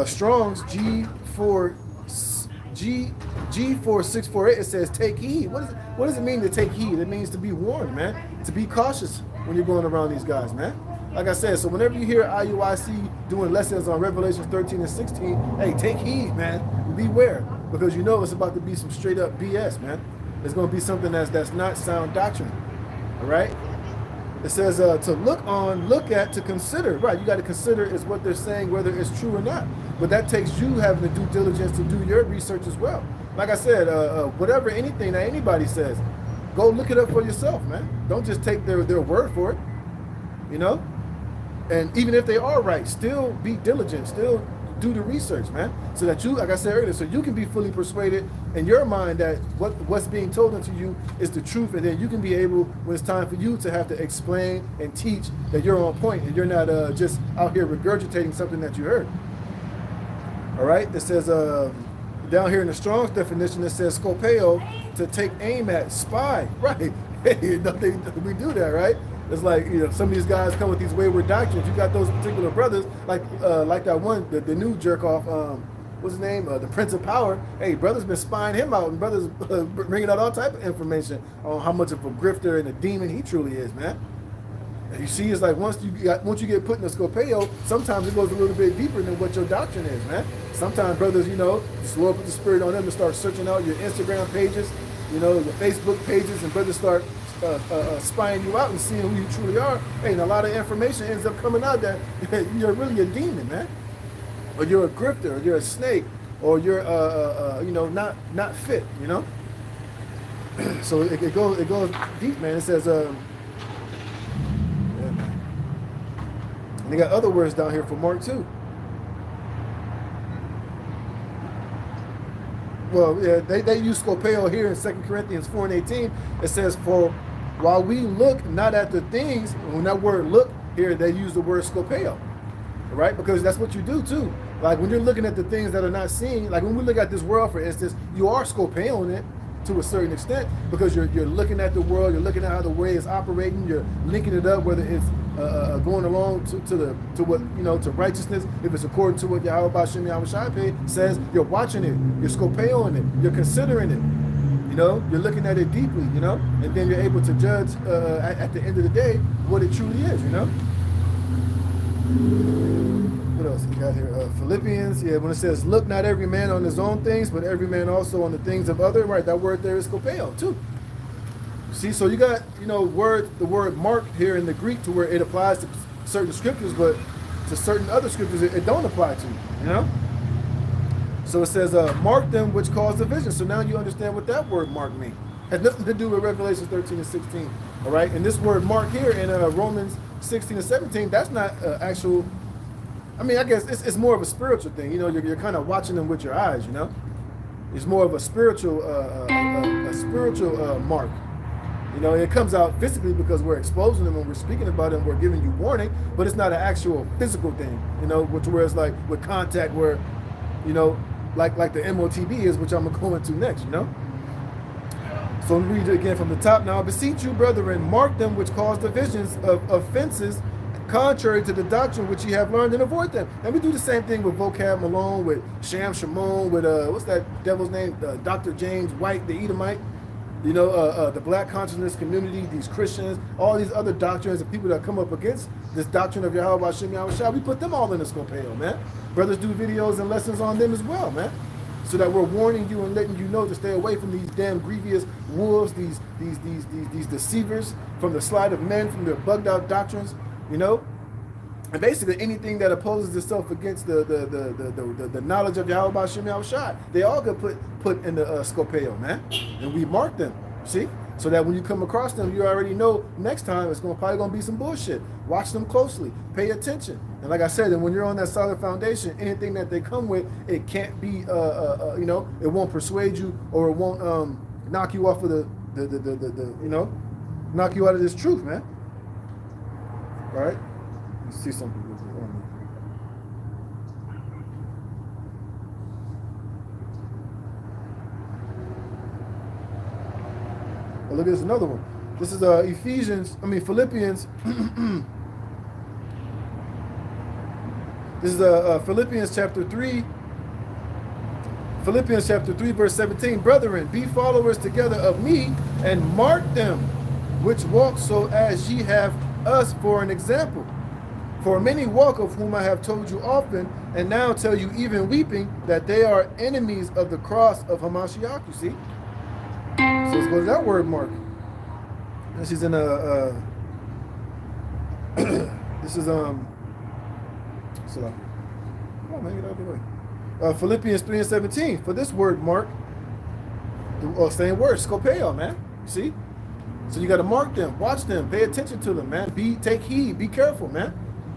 Strong's G4648, it says take heed. What does it mean to take heed? It means to be warned, man. To be cautious when you're going around these guys, man. Like I said, so whenever you hear IUIC doing lessons on Revelations 13 and 16, hey, take heed, man. Beware, because it's about to be some straight up BS, man. It's going to be something that's not sound doctrine. All right? It says to look at, to consider. Right, you got to consider is what they're saying, whether it's true or not. But that takes you having to do diligence to do your research as well. Like I said, anything that anybody says, go look it up for yourself, man. Don't just take their word for it, And even if they are right, still be diligent, still do the research, man. So that you, like I said earlier, so you can be fully persuaded in your mind that what's being told unto you is the truth, and then you can be able, when it's time for you to have to explain and teach, that you're on point and you're not just out here regurgitating something that you heard. All right, it says down here in the Strong's definition, it says scopeo, to take aim at, spy. Right, hey, we do that, right? It's like, some of these guys come with these wayward doctrines. You got those particular brothers, like that one, the new jerk off, what's his name? The Prince of Power. Hey, brother's been spying him out, and brother's bringing out all type of information on how much of a grifter and a demon he truly is, man. And you see, it's like once you get put in a Scopeo, sometimes it goes a little bit deeper than what your doctrine is, man. Sometimes brothers, you know, just Lord put the spirit on them and start searching out your Instagram pages, you know, your Facebook pages, and brothers start spying you out and seeing who you truly are. Hey, and a lot of information ends up coming out that you're really a demon, man, or you're a grifter, or you're a snake, or you're you know, not fit, you know. So it goes deep, man. It says and they got other words down here for Mark too. Well, yeah, they use Scopeo here in 2 Corinthians 4:18. It says, for while we look not at the things, when that word look here, they use the word Scopeo, right? Because that's what you do too. Like when you're looking at the things that are not seen, like when we look at this world, for instance, you are Scopeoing it to a certain extent, because you're looking at the world, you're looking at how the way it's operating, you're linking it up, whether it's going along to what, you know, to righteousness, if it's according to what Yahweh B'Shem Yahweh Shai says, you're watching it, you're Scopeoing it, you're considering it, you know, you're looking at it deeply, you know, and then you're able to judge at the end of the day what it truly is, you know. What else we got here? Philippians, yeah, when it says, look not every man on his own things, but every man also on the things of other, right? That word there is Scopeo too. See, so you got, you know, the word mark here in the Greek, to where it applies to certain scriptures, but to certain other scriptures it don't apply to, you know. So it says, mark them which cause division. So now you understand what that word mark means. Has nothing to do with Revelation 13 and 16, all right? And this word mark here in Romans 16 and 17, that's not actual. I mean, I guess it's more of a spiritual thing. You know, you're kind of watching them with your eyes, you know. It's more of a spiritual mark. You know, it comes out physically because we're exposing them and we're speaking about it and we're giving you warning, but it's not an actual physical thing, you know, where it's like with contact, where, you know, like the MOTB is, which I'm going to go into next, you know. So let me read it again from the top. Now, I beseech you, brethren, mark them which cause divisions of offenses contrary to the doctrine which ye have learned, and avoid them. And we do the same thing with Vocab Malone, with Sham Shimon, with what's that devil's name? Dr. James White, the Edomite. You know, the black consciousness community, these Christians, all these other doctrines and people that come up against this doctrine of Yahweh B'Shem Yahweh Shai, we put them all in the Scopeo, man. Brothers do videos and lessons on them as well, man. So that we're warning you and letting you know to stay away from these damn grievous wolves, these deceivers, from the sleight of men, from their bugged out doctrines, you know. And basically anything that opposes itself against the knowledge of Yahweh B'Shem Yahweh Shai, they all get put in the Scopeo, man. And we mark them, see? So that when you come across them, you already know next time it's probably going to be some bullshit. Watch them closely. Pay attention. And like I said, and when you're on that solid foundation, anything that they come with, it can't be, you know, it won't persuade you, or it won't knock you off of the you know, knock you out of this truth, man. All right? Let's see something. Oh, look at this, another one. This is Philippians. This is Philippians chapter 3. Philippians chapter 3, verse 17. Brethren, be followers together of me, and mark them which walk so as ye have us for an example. For many walk, of whom I have told you often, and now tell you even weeping, that they are enemies of the cross of Hamashiach, you see? So let's go to that word mark. This is in this is so come on, man, get out of the way. Philippians 3 and 17. For this word mark, the same word, Scopeo, man. You see? So you got to mark them, watch them, pay attention to them, man. Take heed, be careful, man.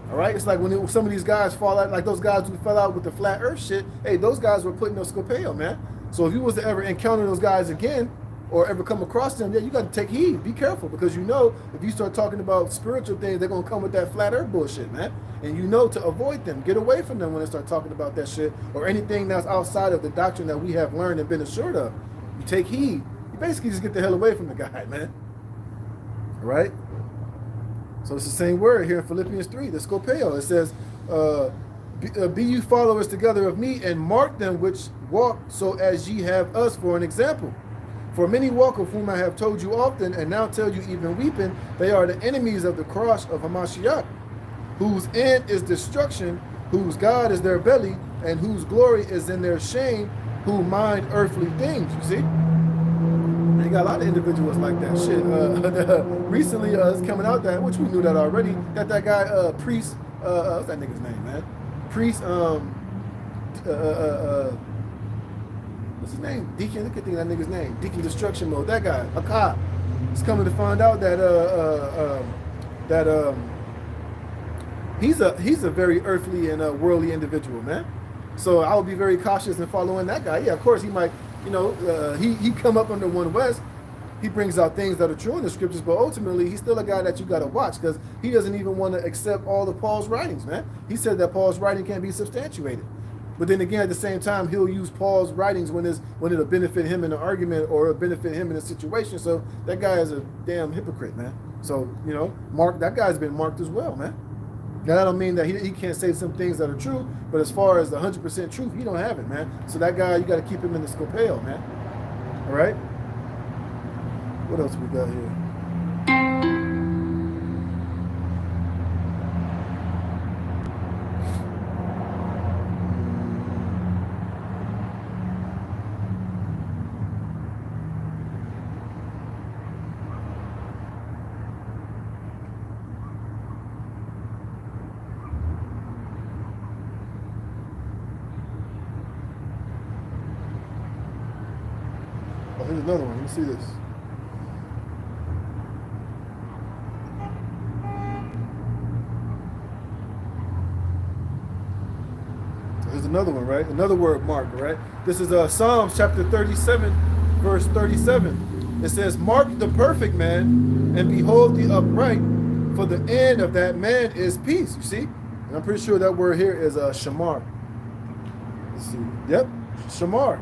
All right, it's like when some of these guys fall out, like those guys who fell out with the flat earth shit. Hey, those guys were putting those Scopeo, man. So if you was to ever encounter those guys again, or ever come across them, yeah, you got to take heed, be careful, because you know if you start talking about spiritual things, they're gonna come with that flat earth bullshit, man. And you know to avoid them, get away from them when they start talking about that shit, or anything that's outside of the doctrine that we have learned and been assured of. You take heed. You basically just get the hell away from the guy, man. All right. So it's the same word here in Philippians 3, the Scopeo. It says, Be you followers together of me, and mark them which walk, so as ye have us for an example. For many walk, of whom I have told you often, and now tell you even weeping, they are the enemies of the cross of Hamashiach, whose end is destruction, whose God is their belly, and whose glory is in their shame, who mind earthly things. You see? You got a lot of individuals like that shit. Recently, it's coming out that, which we knew that already, that guy, Priest, what's that nigga's name, man? Priest, what's his name? Deacon, look at that nigga's name. Deacon Destruction Mode. That guy, a cop, is coming to find out that he's a very earthly and worldly individual, man. So I would be very cautious in following that guy. Yeah, of course he might, you know, he come up under One West. He brings out things that are true in the scriptures, but ultimately he's still a guy that you got to watch, because he doesn't even want to accept all of Paul's writings, man. He said that Paul's writing can't be substantiated. But then again, at the same time, he'll use Paul's writings when it'll benefit him in an argument or it'll benefit him in a situation. So that guy is a damn hypocrite, man. So, you know, that guy's been marked as well, man. Now, that don't mean that he can't say some things that are true, but as far as the 100% truth, he don't have it, man. So that guy, you got to keep him in the scopeo, man. All right? What else we got here? Oh, here's another one. Let me see this. There's another one, right? Another word mark, right? This is Psalms chapter 37, verse 37. It says, mark the perfect man and behold the upright, for the end of that man is peace. You see? And I'm pretty sure that word here is shamar. Let's see. Yep, shamar.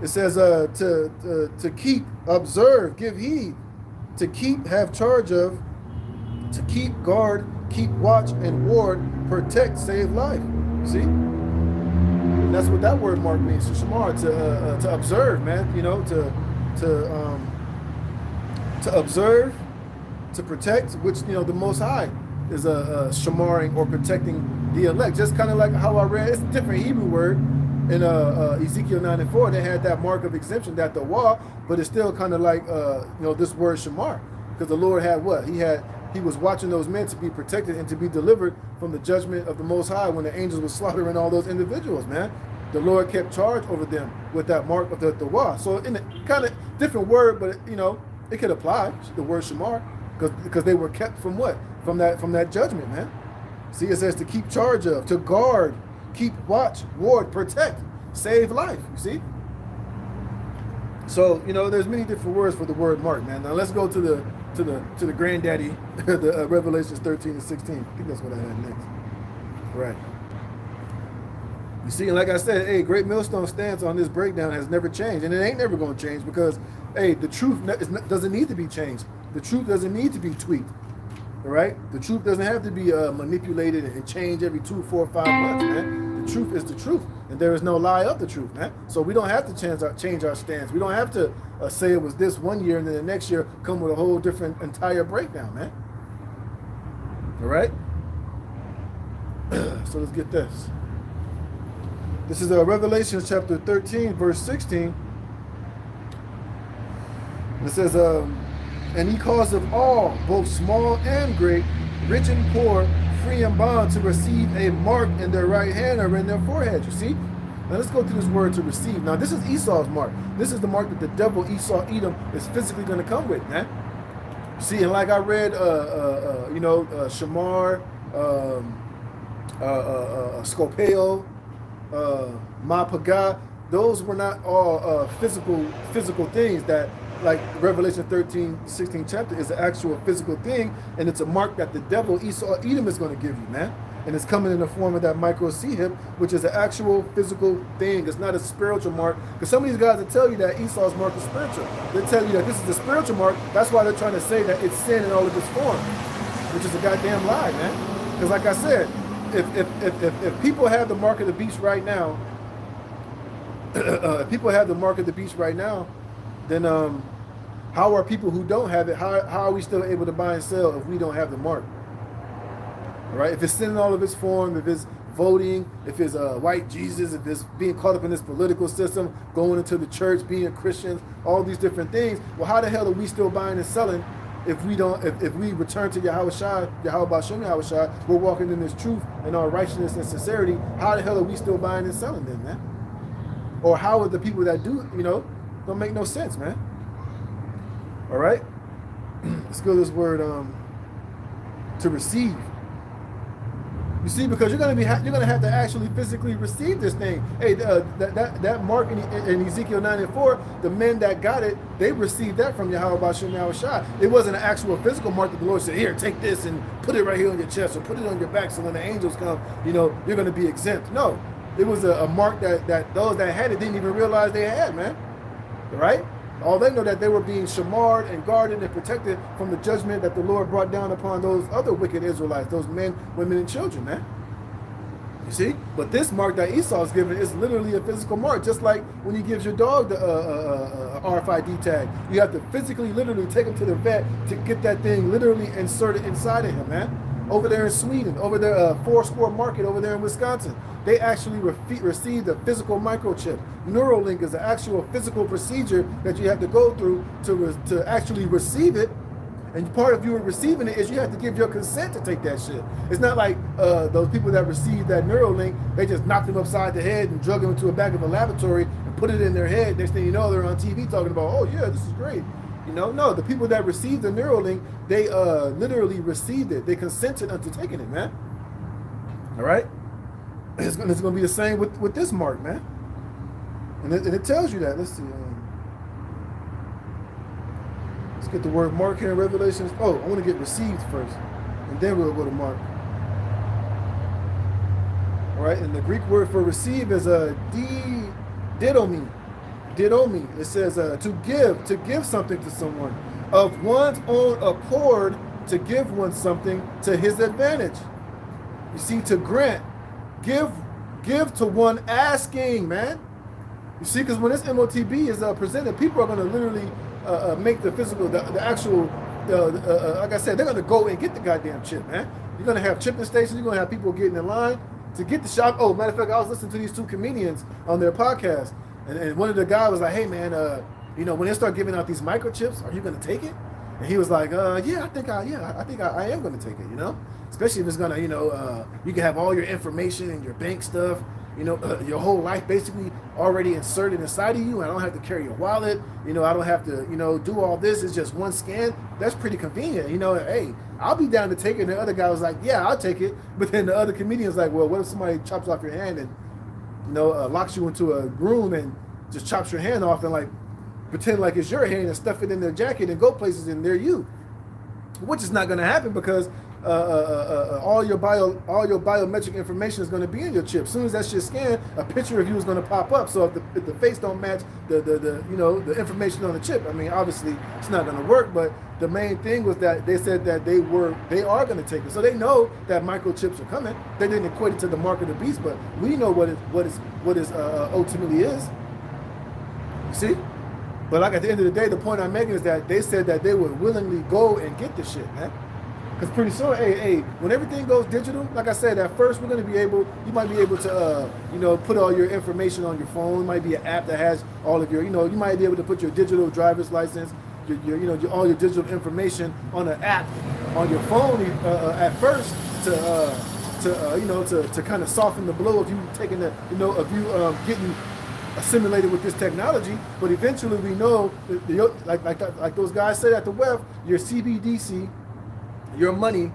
It says to keep, observe, give heed, to keep, have charge of, to keep guard, keep watch and ward, protect, save life. See? And that's what that word mark means, to shamar, to observe, man. You know, to observe, to protect, which, you know, the Most High is shamaring or protecting the elect. Just kind of like how I read, it's a different Hebrew word. In Ezekiel 9:4, they had that mark of exemption, that the wall, but it's still kind of like you know, this word shamar, because the Lord had what? He was watching those men to be protected and to be delivered from the judgment of the Most High when the angels were slaughtering all those individuals, man. The Lord kept charge over them with that mark of the wall. So in a kind of different word, but you know, it could apply, the word shamar, because they were kept from what? From that judgment, man. See, it says to keep charge of, to guard, keep watch, ward, protect, save life. You see? So, you know, there's many different words for the word mark, man. Now let's go to the granddaddy, the Revelations 13 and 16. I think that's what I had next. Right. You see, and like I said, hey, Great Millstone stance on this breakdown has never changed, and it ain't never going to change, because, hey, the truth doesn't need to be changed. The truth doesn't need to be tweaked. All right? The truth doesn't have to be manipulated and changed every 2, 4, 5 months, man. The truth is the truth, and there is no lie of the truth, man. So we don't have to change our stance. We don't have to say it was this one year and then the next year come with a whole different entire breakdown, man. All right? So let's get this. This is Revelation chapter 13, verse 16. It says, and he caused of all, both small and great, rich and poor, free and bond, to receive a mark in their right hand or in their forehead. You see? Now let's go to this word to receive. Now this is Esau's mark. This is the mark that the devil, Esau, Edom, is physically going to come with, man. See, and like I read, you know, Shamar, Scopeo, Mapaga, those were not all physical things that, like Revelation 13, 16 chapter is an actual physical thing, and it's a mark that the devil, Esau, Edom is going to give you, man. And it's coming in the form of that micro C-hip, which is an actual physical thing. It's not a spiritual mark. Because some of these guys will tell you that Esau's mark is spiritual. They'll tell you that this is the spiritual mark. That's why they're trying to say that it's sin in all of its form, which is a goddamn lie, man. Because like I said, if people have the mark of the beast right now, if people have the mark of the beast right now, then how are people who don't have it? How are we still able to buy and sell if we don't have the mark? All right, if it's in all of its form, if it's voting, if it's white Jesus, if it's being caught up in this political system, going into the church, being a Christian, all these different things. Well, how the hell are we still buying and selling if we don't? If we return to Yahweh B'Shem Yahweh Shai, we're walking in this truth and our righteousness and sincerity. How the hell are we still buying and selling then, man? Or how are the people that do, don't make no sense, man. All right, let's go to this word to receive. You see, because you're gonna have to actually physically receive this thing. Hey, that mark in Ezekiel 9:4, the men that got it, they received that from Yahweh B'Shem Yahweh Shai. It wasn't an actual physical mark that the Lord said, here, take this and put it right here on your chest or put it on your back, so when the angels come, you're gonna be exempt. No, it was a mark that those that had it didn't even realize they had, man. Right? All they know that they were being shamarred and guarded and protected from the judgment that the Lord brought down upon those other wicked Israelites, those men, women, and children, man. You see? But this mark that Esau is given is literally a physical mark, just like when he gives your dog the RFID tag. You have to physically, literally take him to the vet to get that thing literally inserted inside of him, man. Over there in Sweden, over there, Foursquare Market over there in Wisconsin, they actually received a physical microchip. Neuralink is an actual physical procedure that you have to go through to actually receive it. And part of you receiving it is you have to give your consent to take that shit. It's not like those people that received that Neuralink, they just knocked them upside the head and drug them into a back of a laboratory and put it in their head. Next thing you know, they're on TV talking about, oh yeah, this is great. No, the people that received the Neuralink, they literally received it. They consented unto taking it, man. All right? It's going to be the same with this mark, man. And it tells you that. Let's see. Let's get the word mark here in Revelations. Oh, I want to get received first. And then we'll go to mark. All right? And the Greek word for receive is didomi. Didomi. It says to give something to someone. Of one's own accord, to give one something to his advantage. You see, to grant. Give to one asking, man. You see, because when this MOTB is presented, people are going to literally make the physical, the actual, like I said, they're going to go and get the goddamn chip, man. You're going to have chipping stations. You're going to have people getting in line to get the shop. Oh, matter of fact, I was listening to these two comedians on their podcast, and one of the guys was like, hey, man, when they start giving out these microchips, are you going to take it? And he was like, yeah, I think I am going to take it, Especially if it's gonna, you can have all your information and your bank stuff, your whole life basically already inserted inside of you. I don't have to carry your wallet. I don't have to, do all this. It's just one scan. That's pretty convenient. Hey, I'll be down to take it. And the other guy was like, yeah, I'll take it. But then the other comedian's like, well, what if somebody chops off your hand and, locks you into a room and just chops your hand off and like pretend like it's your hand and stuff it in their jacket and go places and they're you, which is not going to happen because all your biometric information is going to be in your chip. As soon as that shit scanned, a picture of you is going to pop up. So if the face don't match the information on the chip, I mean, obviously it's not going to work. But the main thing was that they said that they are going to take it. So they know that microchips are coming. They didn't equate it to the mark of the beast, but we know what it ultimately is. You see? But like at the end of the day, the point I'm making is that they said that they would willingly go and get the shit, man. Because pretty soon, hey, when everything goes digital, like I said, at first you might be able to, put all your information on your phone. It might be an app that has all of your, you might be able to put your digital driver's license, all your digital information on an app on your phone at first to kind of soften the blow of you taking getting assimilated with this technology. But eventually, we know, like those guys said at the WEF, your CBDC. Your money,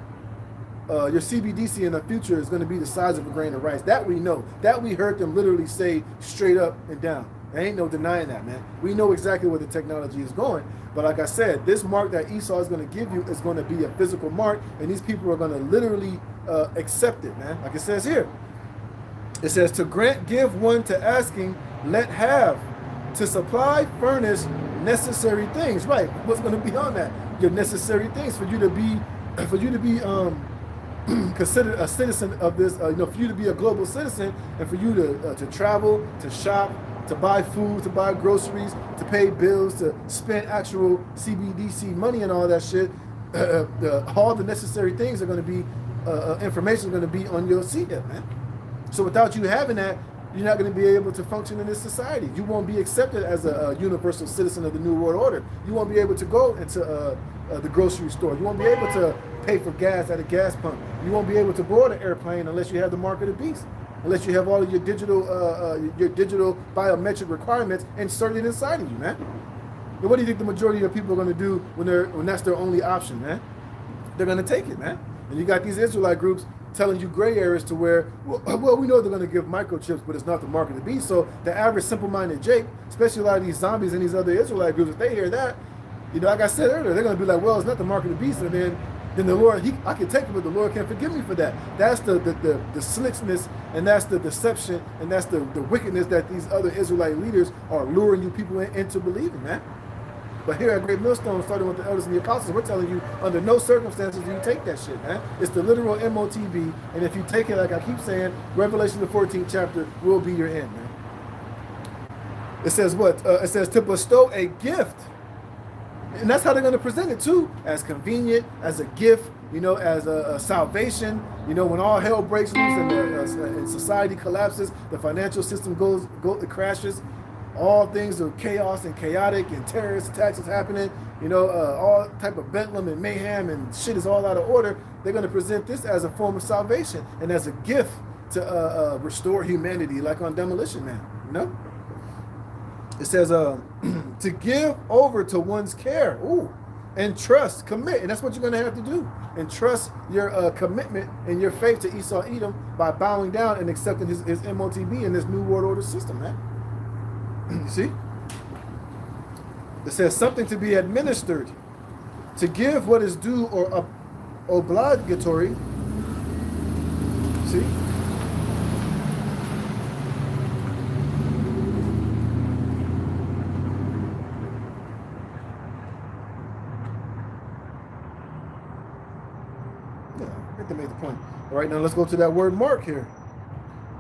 your CBDC in the future is going to be the size of a grain of rice. That we know. That we heard them literally say straight up and down. There ain't no denying that, man. We know exactly where the technology is going. But like I said, this mark that Esau is going to give you is going to be a physical mark, and these people are going to literally accept it, man. Like it says here. It says, to grant, give one to asking, let have. To supply, furnish necessary things. Right. What's going to be on that? Your necessary things for you to be considered a citizen of this, for you to be a global citizen and for you to travel, to shop, to buy food, to buy groceries, to pay bills, to spend actual CBDC money and all that shit, all the necessary things are going to be, information is going to be on your CDEP, man. So without you having that, you're not going to be able to function in this society. You won't be accepted as a universal citizen of the New World Order. You won't be able to go into the grocery store. You won't be able to pay for gas at a gas pump. You won't be able to board an airplane unless you have the mark of the beast, unless you have all of your digital biometric requirements inserted inside of you, man. But what do you think the majority of people are going to do when that's their only option, man? They're going to take it, man. And you got these Israelite groups telling you gray areas to where, well, we know they're going to give microchips, but it's not the mark of the beast. So the average simple-minded Jake, especially a lot of these zombies and these other Israelite groups, if they hear that, like I said earlier, they're going to be like, well, it's not the mark of the beast. And then the Lord, I can take it, but the Lord can't forgive me for that. That's the slickness, and that's the deception, and that's the wickedness that these other Israelite leaders are luring you people into believing, man. But here at Great Millstone, starting with the elders and the apostles, we're telling you, under no circumstances do you take that shit, man. It's the literal MOTB, and if you take it, like I keep saying, Revelation the 14th chapter will be your end, man. It says what? It says to bestow a gift. And that's how they're going to present it too, as convenient, as a gift, as a salvation. When all hell breaks loose and society collapses, the financial system it crashes. All things are chaos and chaotic, and terrorist attacks is happening. All type of bedlam and mayhem and shit is all out of order. They're going to present this as a form of salvation and as a gift to restore humanity, like on Demolition Man. It says to give over to one's care, and trust, commit, and that's what you're going to have to do. And trust your commitment and your faith to Esau Edom by bowing down and accepting his MOTB and this New World Order system, man. You see? It says something to be administered, to give what is due or obligatory. See? Yeah, I think they made the point. All right, now let's go to that word mark here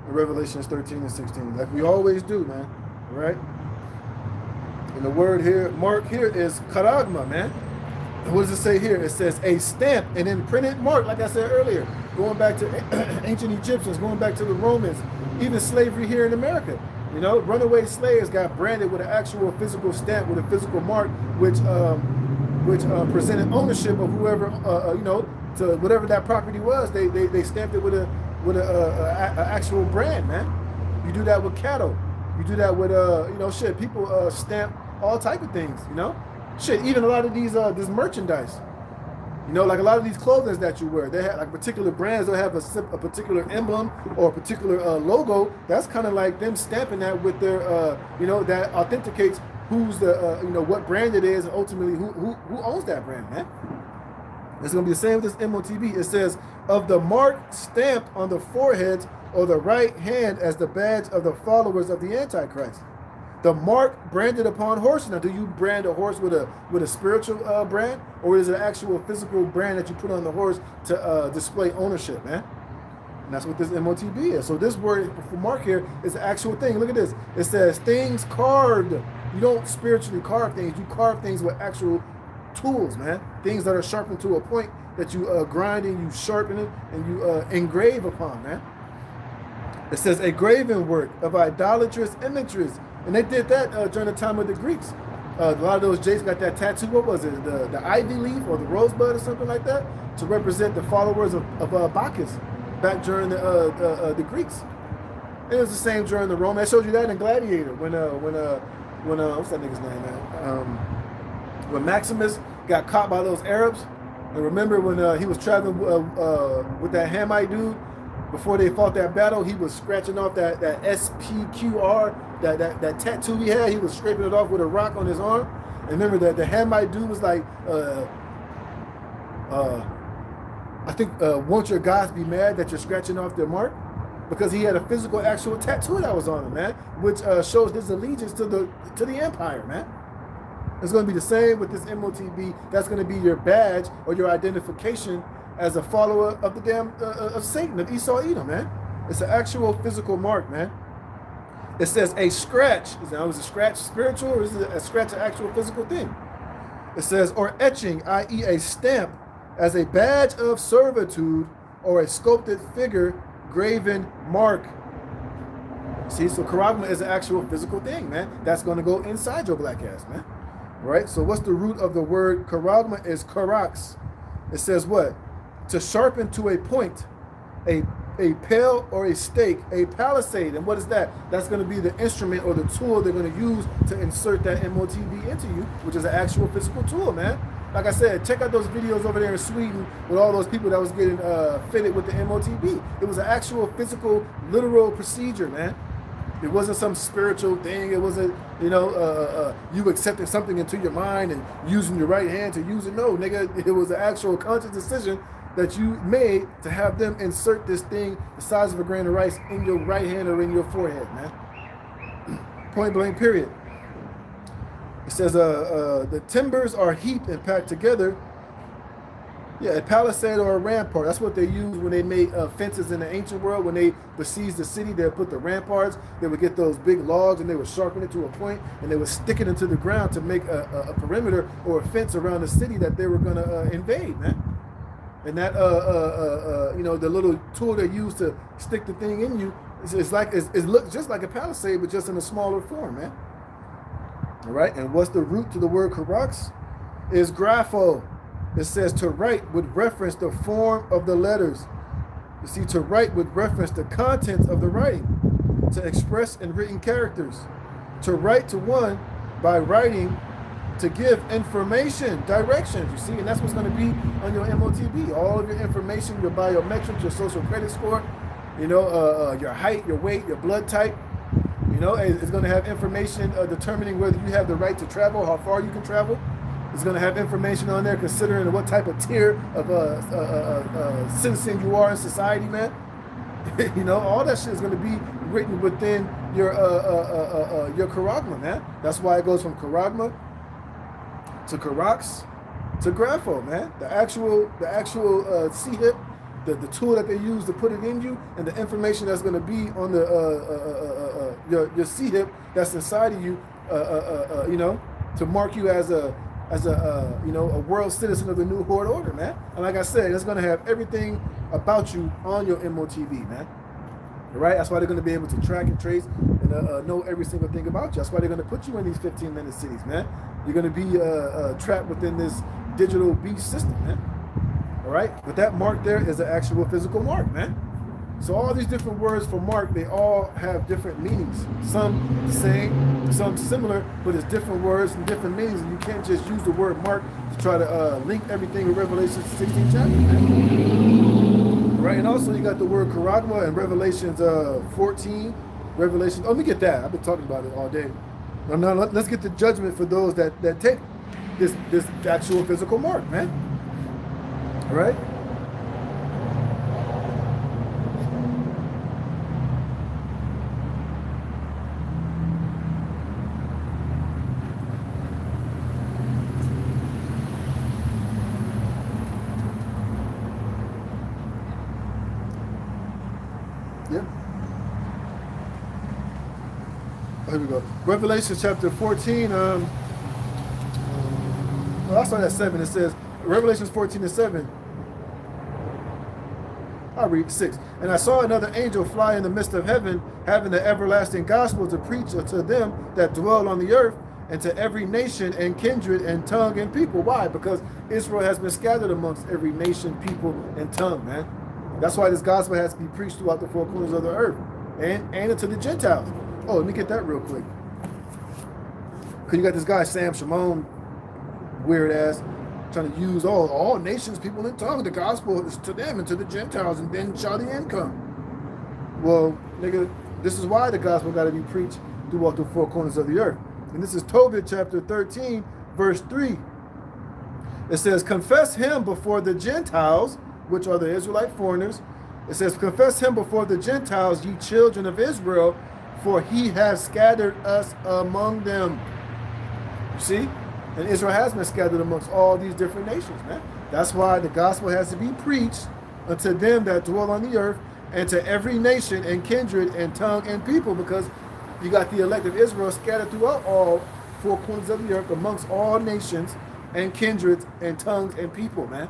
in Revelations 13 and 16, like we always do, man. Right? And the word here, mark here, is charagma, man. And what does it say here? It says a stamp, an imprinted mark, like I said earlier, going back to ancient Egyptians, going back to the Romans, even slavery here in America. Runaway slaves got branded with an actual physical stamp, with a physical mark, which presented ownership of whoever, to whatever that property was. They stamped it with a actual brand, man. You do that with cattle. You do that with shit. People stamp all type of things, shit. Even a lot of these this merchandise, like a lot of these clothing that you wear, they have like particular brands. They'll have a particular emblem or a particular logo. That's kind of like them stamping that with their that authenticates who's the what brand it is, and ultimately who owns that brand, man. It's gonna be the same with this MOTB. It says of the mark stamped on the foreheads or the right hand as the badge of the followers of the Antichrist. The mark branded upon horses. Now, do you brand a horse with a spiritual brand, or is it an actual physical brand that you put on the horse to display ownership, man? And that's what this MOTB is. So this word for mark here is an actual thing. Look at this. It says things carved. You don't spiritually carve things. You carve things with actual tools, man. Things that are sharpened to a point that you grind and you sharpen it and you engrave upon, man. It says a graven work of idolatrous imageries. And they did that during the time of the Greeks. A lot of those Jays got that tattoo. What was it? The ivy leaf or the rosebud or something like that, to represent the followers of Bacchus back during the Greeks. And it was the same during the Romans. I showed you that in Gladiator when what's that nigga's name, man? When Maximus got caught by those Arabs. And remember when he was traveling with that Hamite dude, before they fought that battle, he was scratching off that SPQR, that tattoo he had. He was scraping it off with a rock on his arm. And remember that the Hamite dude was like, I think, won't your gods be mad that you're scratching off their mark? Because he had a physical, actual tattoo that was on him, man, which shows his allegiance to the empire, man. It's going to be the same with this MOTB. That's going to be your badge or your identification as a follower of the damn of Satan, of Esau Edom, man. It's an actual physical mark, man. It says a scratch. Now, is a scratch spiritual, or is it a scratch an actual physical thing? It says, or etching, i.e. a stamp, as a badge of servitude, or a sculpted figure, graven mark. See, so charagma is an actual physical thing, man. That's going to go inside your black ass, man. Right? So what's the root of the word charagma? Is karax. It says what? To sharpen to a point, a pale or a stake, a palisade. And what is that? That's going to be the instrument or the tool they're going to use to insert that MOTB into you, which is an actual physical tool, man. Like I said, check out those videos over there in Sweden with all those people that was getting fitted with the MOTB. It was an actual physical, literal procedure, man. It wasn't some spiritual thing. It wasn't, you know, you accepting something into your mind and using your right hand to use it. No, nigga, it was an actual conscious decision that you made to have them insert this thing the size of a grain of rice in your right hand or in your forehead, man. Point blank, period. It says the timbers are heaped and packed together. Yeah, a palisade or a rampart. That's what they used when they made fences in the ancient world. When they besieged the city, they would put the ramparts. They would get those big logs and they would sharpen it to a point and they would stick it into the ground to make a perimeter or a fence around the city that they were going to invade, man. And that, you know, the little tool they use to stick the thing in you, it looks just like a palisade, but just in a smaller form, man. All right, and what's the root to the word karax? Is grapho. It says to write with reference the form of the letters. You see, to write with reference the contents of the writing, to express in written characters, to write to one by writing, to give information, directions, you see, and that's what's going to be on your MOTB. All of your information, your biometrics, your social credit score, you know, your height, your weight, your blood type, you know, it's going to have information determining whether you have the right to travel, how far you can travel. It's going to have information on there considering what type of tier of citizen you are in society, man. You know, all that shit is going to be written within your charagma, man. That's why it goes from charagma to karax to grapho, man. The actual C-hip, the tool that they use to put it in you, and the information that's going to be on the your C-hip that's inside of you, you know, to mark you as a you know, a world citizen of the New Horde Order, man. And like I said, it's going to have everything about you on your MOTB, man. All right? That's why they're going to be able to track and trace and know every single thing about you. That's why they're going to put you in these 15-minute cities, man. You're going to be trapped within this digital beast system, man. All right? But that mark there is an actual physical mark, man. So all these different words for mark, they all have different meanings. Some the same, some similar, but it's different words and different meanings. And you can't just use the word mark to try to link everything with Revelation 16 chapter, man. Right? And also you got the word charagma in Revelations 14. Revelation, let me get that. I've been talking about it all day. Now let's get the judgment for those that take this actual physical mark, man. All right? Yeah. Here we go. Revelation chapter 14. Well, I'll start at 7. It says, Revelations 14:7. I'll read 6. And I saw another angel fly in the midst of heaven, having the everlasting gospel to preach to them that dwell on the earth, and to every nation and kindred and tongue and people. Why? Because Israel has been scattered amongst every nation, people, and tongue, man. That's why this gospel has to be preached throughout the four corners of the earth and into the Gentiles. Oh, let me get that real quick. Because you got this guy, Sam Shimon, weird ass, trying to use all nations, people in tongue. The gospel is to them and to the Gentiles, and then shall the end come. Well, nigga, this is why the gospel got to be preached throughout the four corners of the earth. And this is Tobit chapter 13, verse 3. It says, confess him before the Gentiles, which are the Israelite foreigners. It says, confess him before the Gentiles, ye children of Israel, for he has scattered us among them. You see? And Israel has been scattered amongst all these different nations, man. That's why the gospel has to be preached unto them that dwell on the earth, and to every nation and kindred and tongue and people, because you got the elect of Israel scattered throughout all four corners of the earth amongst all nations and kindreds and tongues and people, man.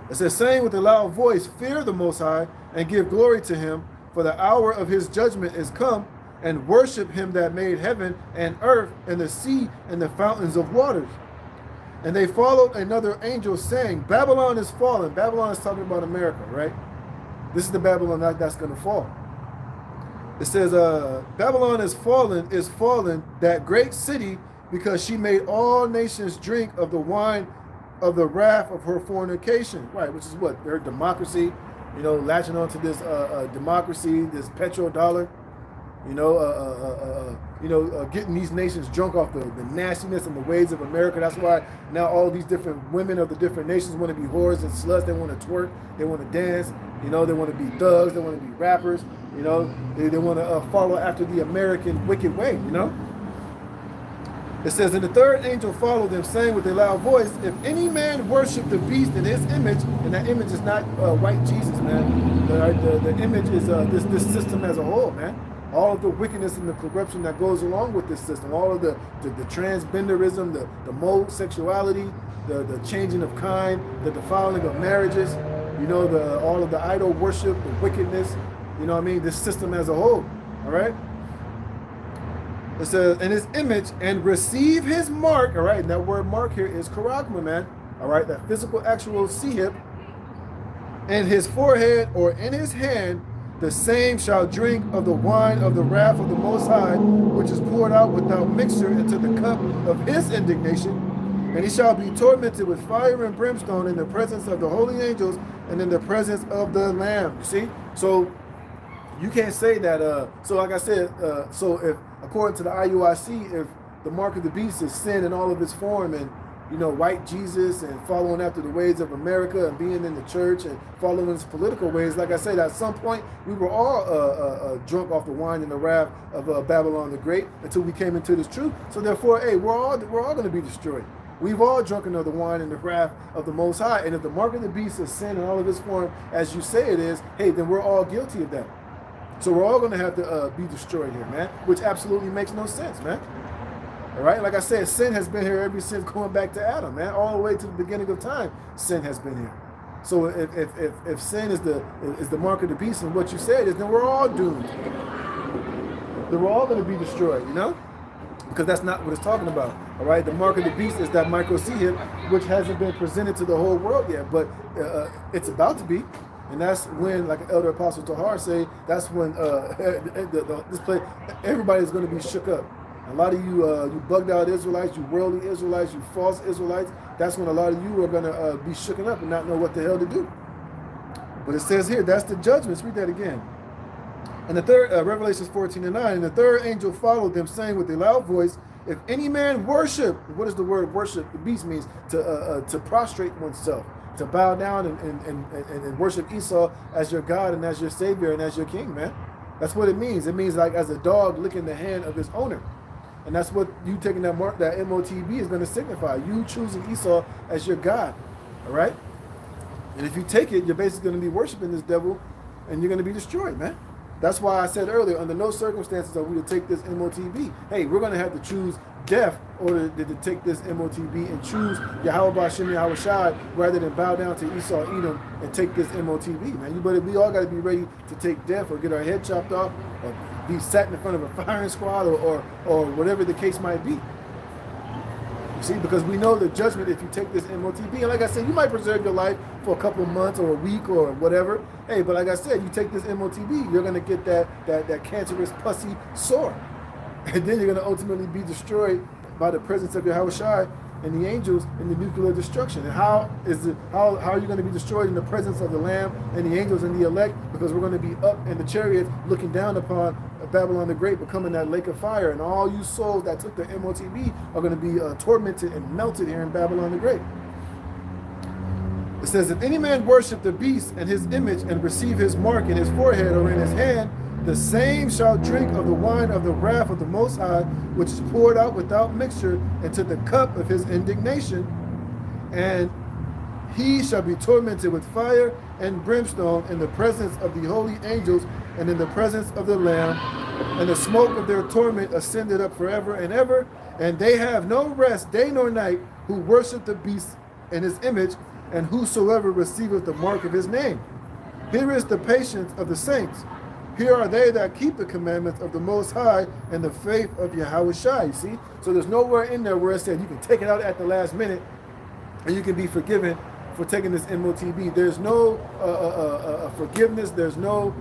It says, saying with a loud voice, fear the Most High and give glory to him, for the hour of his judgment is come, and worship him that made heaven and earth and the sea and the fountains of waters. And they followed another angel saying, Babylon is fallen. Babylon is talking about America, right? This is the Babylon that's going to fall. It says, Babylon is fallen, that great city, because she made all nations drink of the wine of the wrath of her fornication. Right, which is what? Their democracy, latching onto this democracy, this petrodollar. Getting these nations drunk off the nastiness and the ways of America. That's why now all these different women of the different nations want to be whores and sluts. They want to twerk. They want to dance. They want to be thugs. They want to be rappers. They want to follow after the American wicked way. It says, and the third angel followed them, saying with a loud voice, if any man worship the beast in his image, and that image is not white Jesus, man. The image is this system as a whole, man. All of the wickedness and the corruption that goes along with this system, all of the transgenderism, the mode sexuality, the changing of kind, the defiling of marriages, all of the idol worship, the wickedness, this system as a whole, all right? It says, in his image, and receive his mark, all right? And that word mark here is charagma, man, all right? That physical, actual sihip, in his forehead or in his hand, the same shall drink of the wine of the wrath of the Most High, which is poured out without mixture into the cup of his indignation. And he shall be tormented with fire and brimstone in the presence of the holy angels and in the presence of the Lamb. You see? So you can't say that, so like I said, so if, according to the IUIC, if the mark of the beast is sin in all of its form, and white Jesus and following after the ways of America and being in the church and following its political ways, like I said, at some point we were all drunk off the wine and the wrath of Babylon the Great until we came into this truth. So therefore, hey, we're all going to be destroyed. We've all drunken of the wine and the wrath of the Most High. And if the mark of the beast is sin in all of its form, as you say it is, hey, then we're all guilty of that. So we're all going to have to be destroyed here, man, which absolutely makes no sense, man. All right, like I said, sin has been here ever since going back to Adam, man, all the way to the beginning of time. Sin has been here. So if sin is the mark of the beast, and what you said is, then we're all doomed. Then we're all going to be destroyed, because that's not what it's talking about. All right, the mark of the beast is that microsehip, which hasn't been presented to the whole world yet, but it's about to be. And that's when, like Elder Apostle Tahar say, that's when this place, everybody's going to be shook up. A lot of you, you bugged out Israelites, you worldly Israelites, you false Israelites, that's when a lot of you are going to be shooken up and not know what the hell to do. But it says here, that's the judgments. Read that again. And the third, Revelations 14:9, and the third angel followed them, saying with a loud voice, if any man worship, what does the word worship? The beast means to prostrate oneself, to bow down and worship Esau as your God and as your Savior and as your King, man. That's what it means. It means like as a dog licking the hand of his owner. And that's what you taking that mark, that MOTB is going to signify. You choosing Esau as your God, all right? And if you take it, you're basically going to be worshiping this devil, and you're going to be destroyed, man. That's why I said earlier, under no circumstances are we to take this MOTB. Hey, we're going to have to choose death or to take this MOTB and choose Yahweh Ba'Shem Yahweh Shai rather than bow down to Esau Edom and take this MOTB, man. We all got to be ready to take death or get our head chopped off or be sat in front of a firing squad or whatever the case might be. You see, because we know the judgment if you take this MOTB. And like I said, you might preserve your life for a couple of months or a week or whatever. Hey, but like I said, you take this MOTB, you're going to get that cancerous, pussy sore. And then you're going to ultimately be destroyed by the presence of Yahweh Shai and the angels in the nuclear destruction. And how are you going to be destroyed in the presence of the Lamb and the angels and the elect? Because we're going to be up in the chariot looking down upon Babylon the Great, becoming that lake of fire. And all you souls that took the MOTB are going to be tormented and melted here in Babylon the Great. It says, if any man worship the beast and his image and receive his mark in his forehead or in his hand, The same shall drink of the wine of the wrath of the Most High, which is poured out without mixture into the cup of his indignation, and he shall be tormented with fire and brimstone in the presence of the holy angels and in the presence of the Lamb, and the smoke of their torment ascended up forever and ever, and they have no rest day nor night who worship the beast and his image, and whosoever receiveth the mark of his name. Here is the patience of the saints. Here are they that keep the commandments of the Most High and the faith of Yahweh Shai. You see? So there's nowhere in there where it said you can take it out at the last minute and you can be forgiven for taking this MOTB. There's no forgiveness. There's no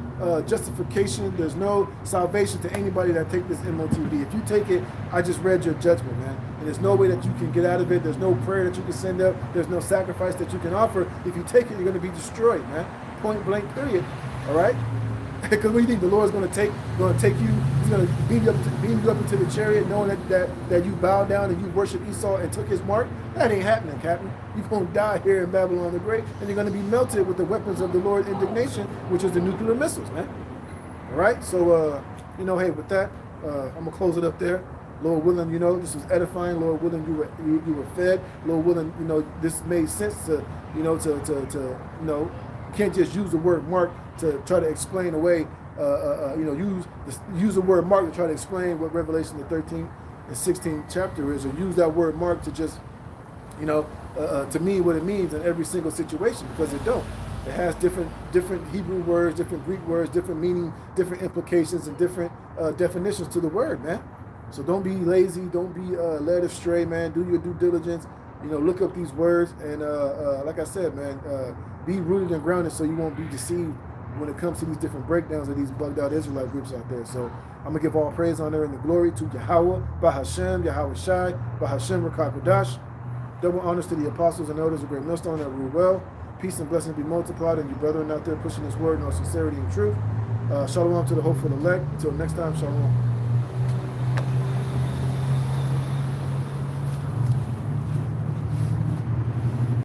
justification. There's no salvation to anybody that take this MOTB. If you take it, I just read your judgment, man. And there's no way that you can get out of it. There's no prayer that you can send up. There's no sacrifice that you can offer. If you take it, you're going to be destroyed, man. Point blank, period. All right? Because what do you think the Lord is going to take you? He's going to beam you up into the chariot, knowing that you bowed down and you worshiped Esau and took his mark. That ain't happening, Captain. You're going to die here in Babylon the Great, and you're going to be melted with the weapons of the Lord's indignation, which is the nuclear missiles, man. All right. So, hey, with that, I'm gonna close it up there. Lord willing, this was edifying. Lord willing, you were fed. Lord willing, this made sense to can't just use the word mark to try to explain away, use the word mark to try to explain what Revelation the 13th and 16th chapter is, or use that word mark to just, to mean what it means in every single situation, because it don't. It has different Hebrew words, different Greek words, different meaning, different implications, and different definitions to the word, man. So don't be lazy, don't be led astray, man. Do your due diligence. Look up these words, and like I said, man, be rooted and grounded so you won't be deceived when it comes to these different breakdowns of these bugged out Israelite groups out there. So I'm gonna give all praise, honor, and the glory to Yahweh, Bahashem, Yahweh Shai, Bahashem Rakakodash. Double honors to the apostles and elders of Great Millstone that rule well. Peace and blessings be multiplied, and you brethren out there pushing this word in all sincerity and truth. Shalom to the hopeful elect. Until next time, shalom.